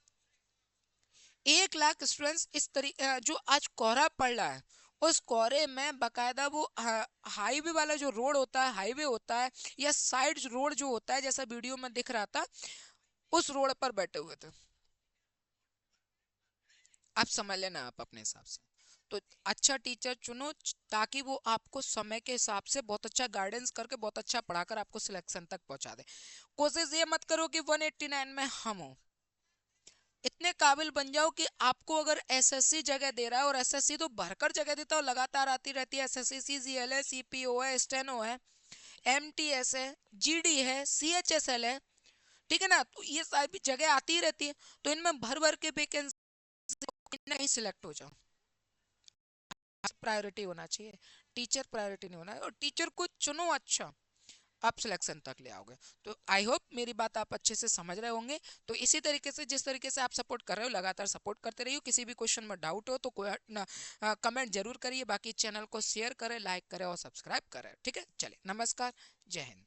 [SPEAKER 1] 1 लाख स्टूडेंट्स इस तरीके जो आज कोहरा पड़ रहा है, उस कोहरे में बकायदा वो हाईवे वाला जो रोड होता है, हाईवे होता है या साइड रोड जो होता है, जैसा वीडियो में दिख रहा था, उस रोड पर बैठे हुए थे। आप समझ लेना आप अपने हिसाब से। तो अच्छा टीचर चुनो ताकि वो आपको समय के हिसाब से बहुत अच्छा गाइडेंस करके बहुत अच्छा पढ़ाकर आपको सिलेक्शन तक पहुंचा दे। कोशिश ये मत करो कि 189 में हम हो, इतने काबिल बन जाओ कि आपको अगर एसएससी जगह दे रहा है, और एसएससी तो भरकर जगह देता है, लगातार आती रहती है, एसएससी सीजीएल है, सीपीओ है, स्टेनो है, एमटीएस है, जीडी है, सीएचएसएल है, ठीक है ना, तो ये सारी जगह आती ही रहती है। तो इनमें भर भर के वैकेंसी नहीं सिलेक्ट हो जाओ। प्रायोरिटी होना चाहिए, टीचर प्रायोरिटी नहीं होना है। और टीचर को चुनो अच्छा, आप सिलेक्शन तक ले आओगे। तो आई होप मेरी बात आप अच्छे से समझ रहे होंगे। तो इसी तरीके से जिस तरीके से आप सपोर्ट कर रहे हो लगातार सपोर्ट करते रहिए। किसी भी क्वेश्चन में डाउट हो तो कोई कमेंट जरूर करिए। बाकी चैनल को शेयर करें, लाइक करें और सब्सक्राइब करें, ठीक है। चलिए, नमस्कार, जय हिंद।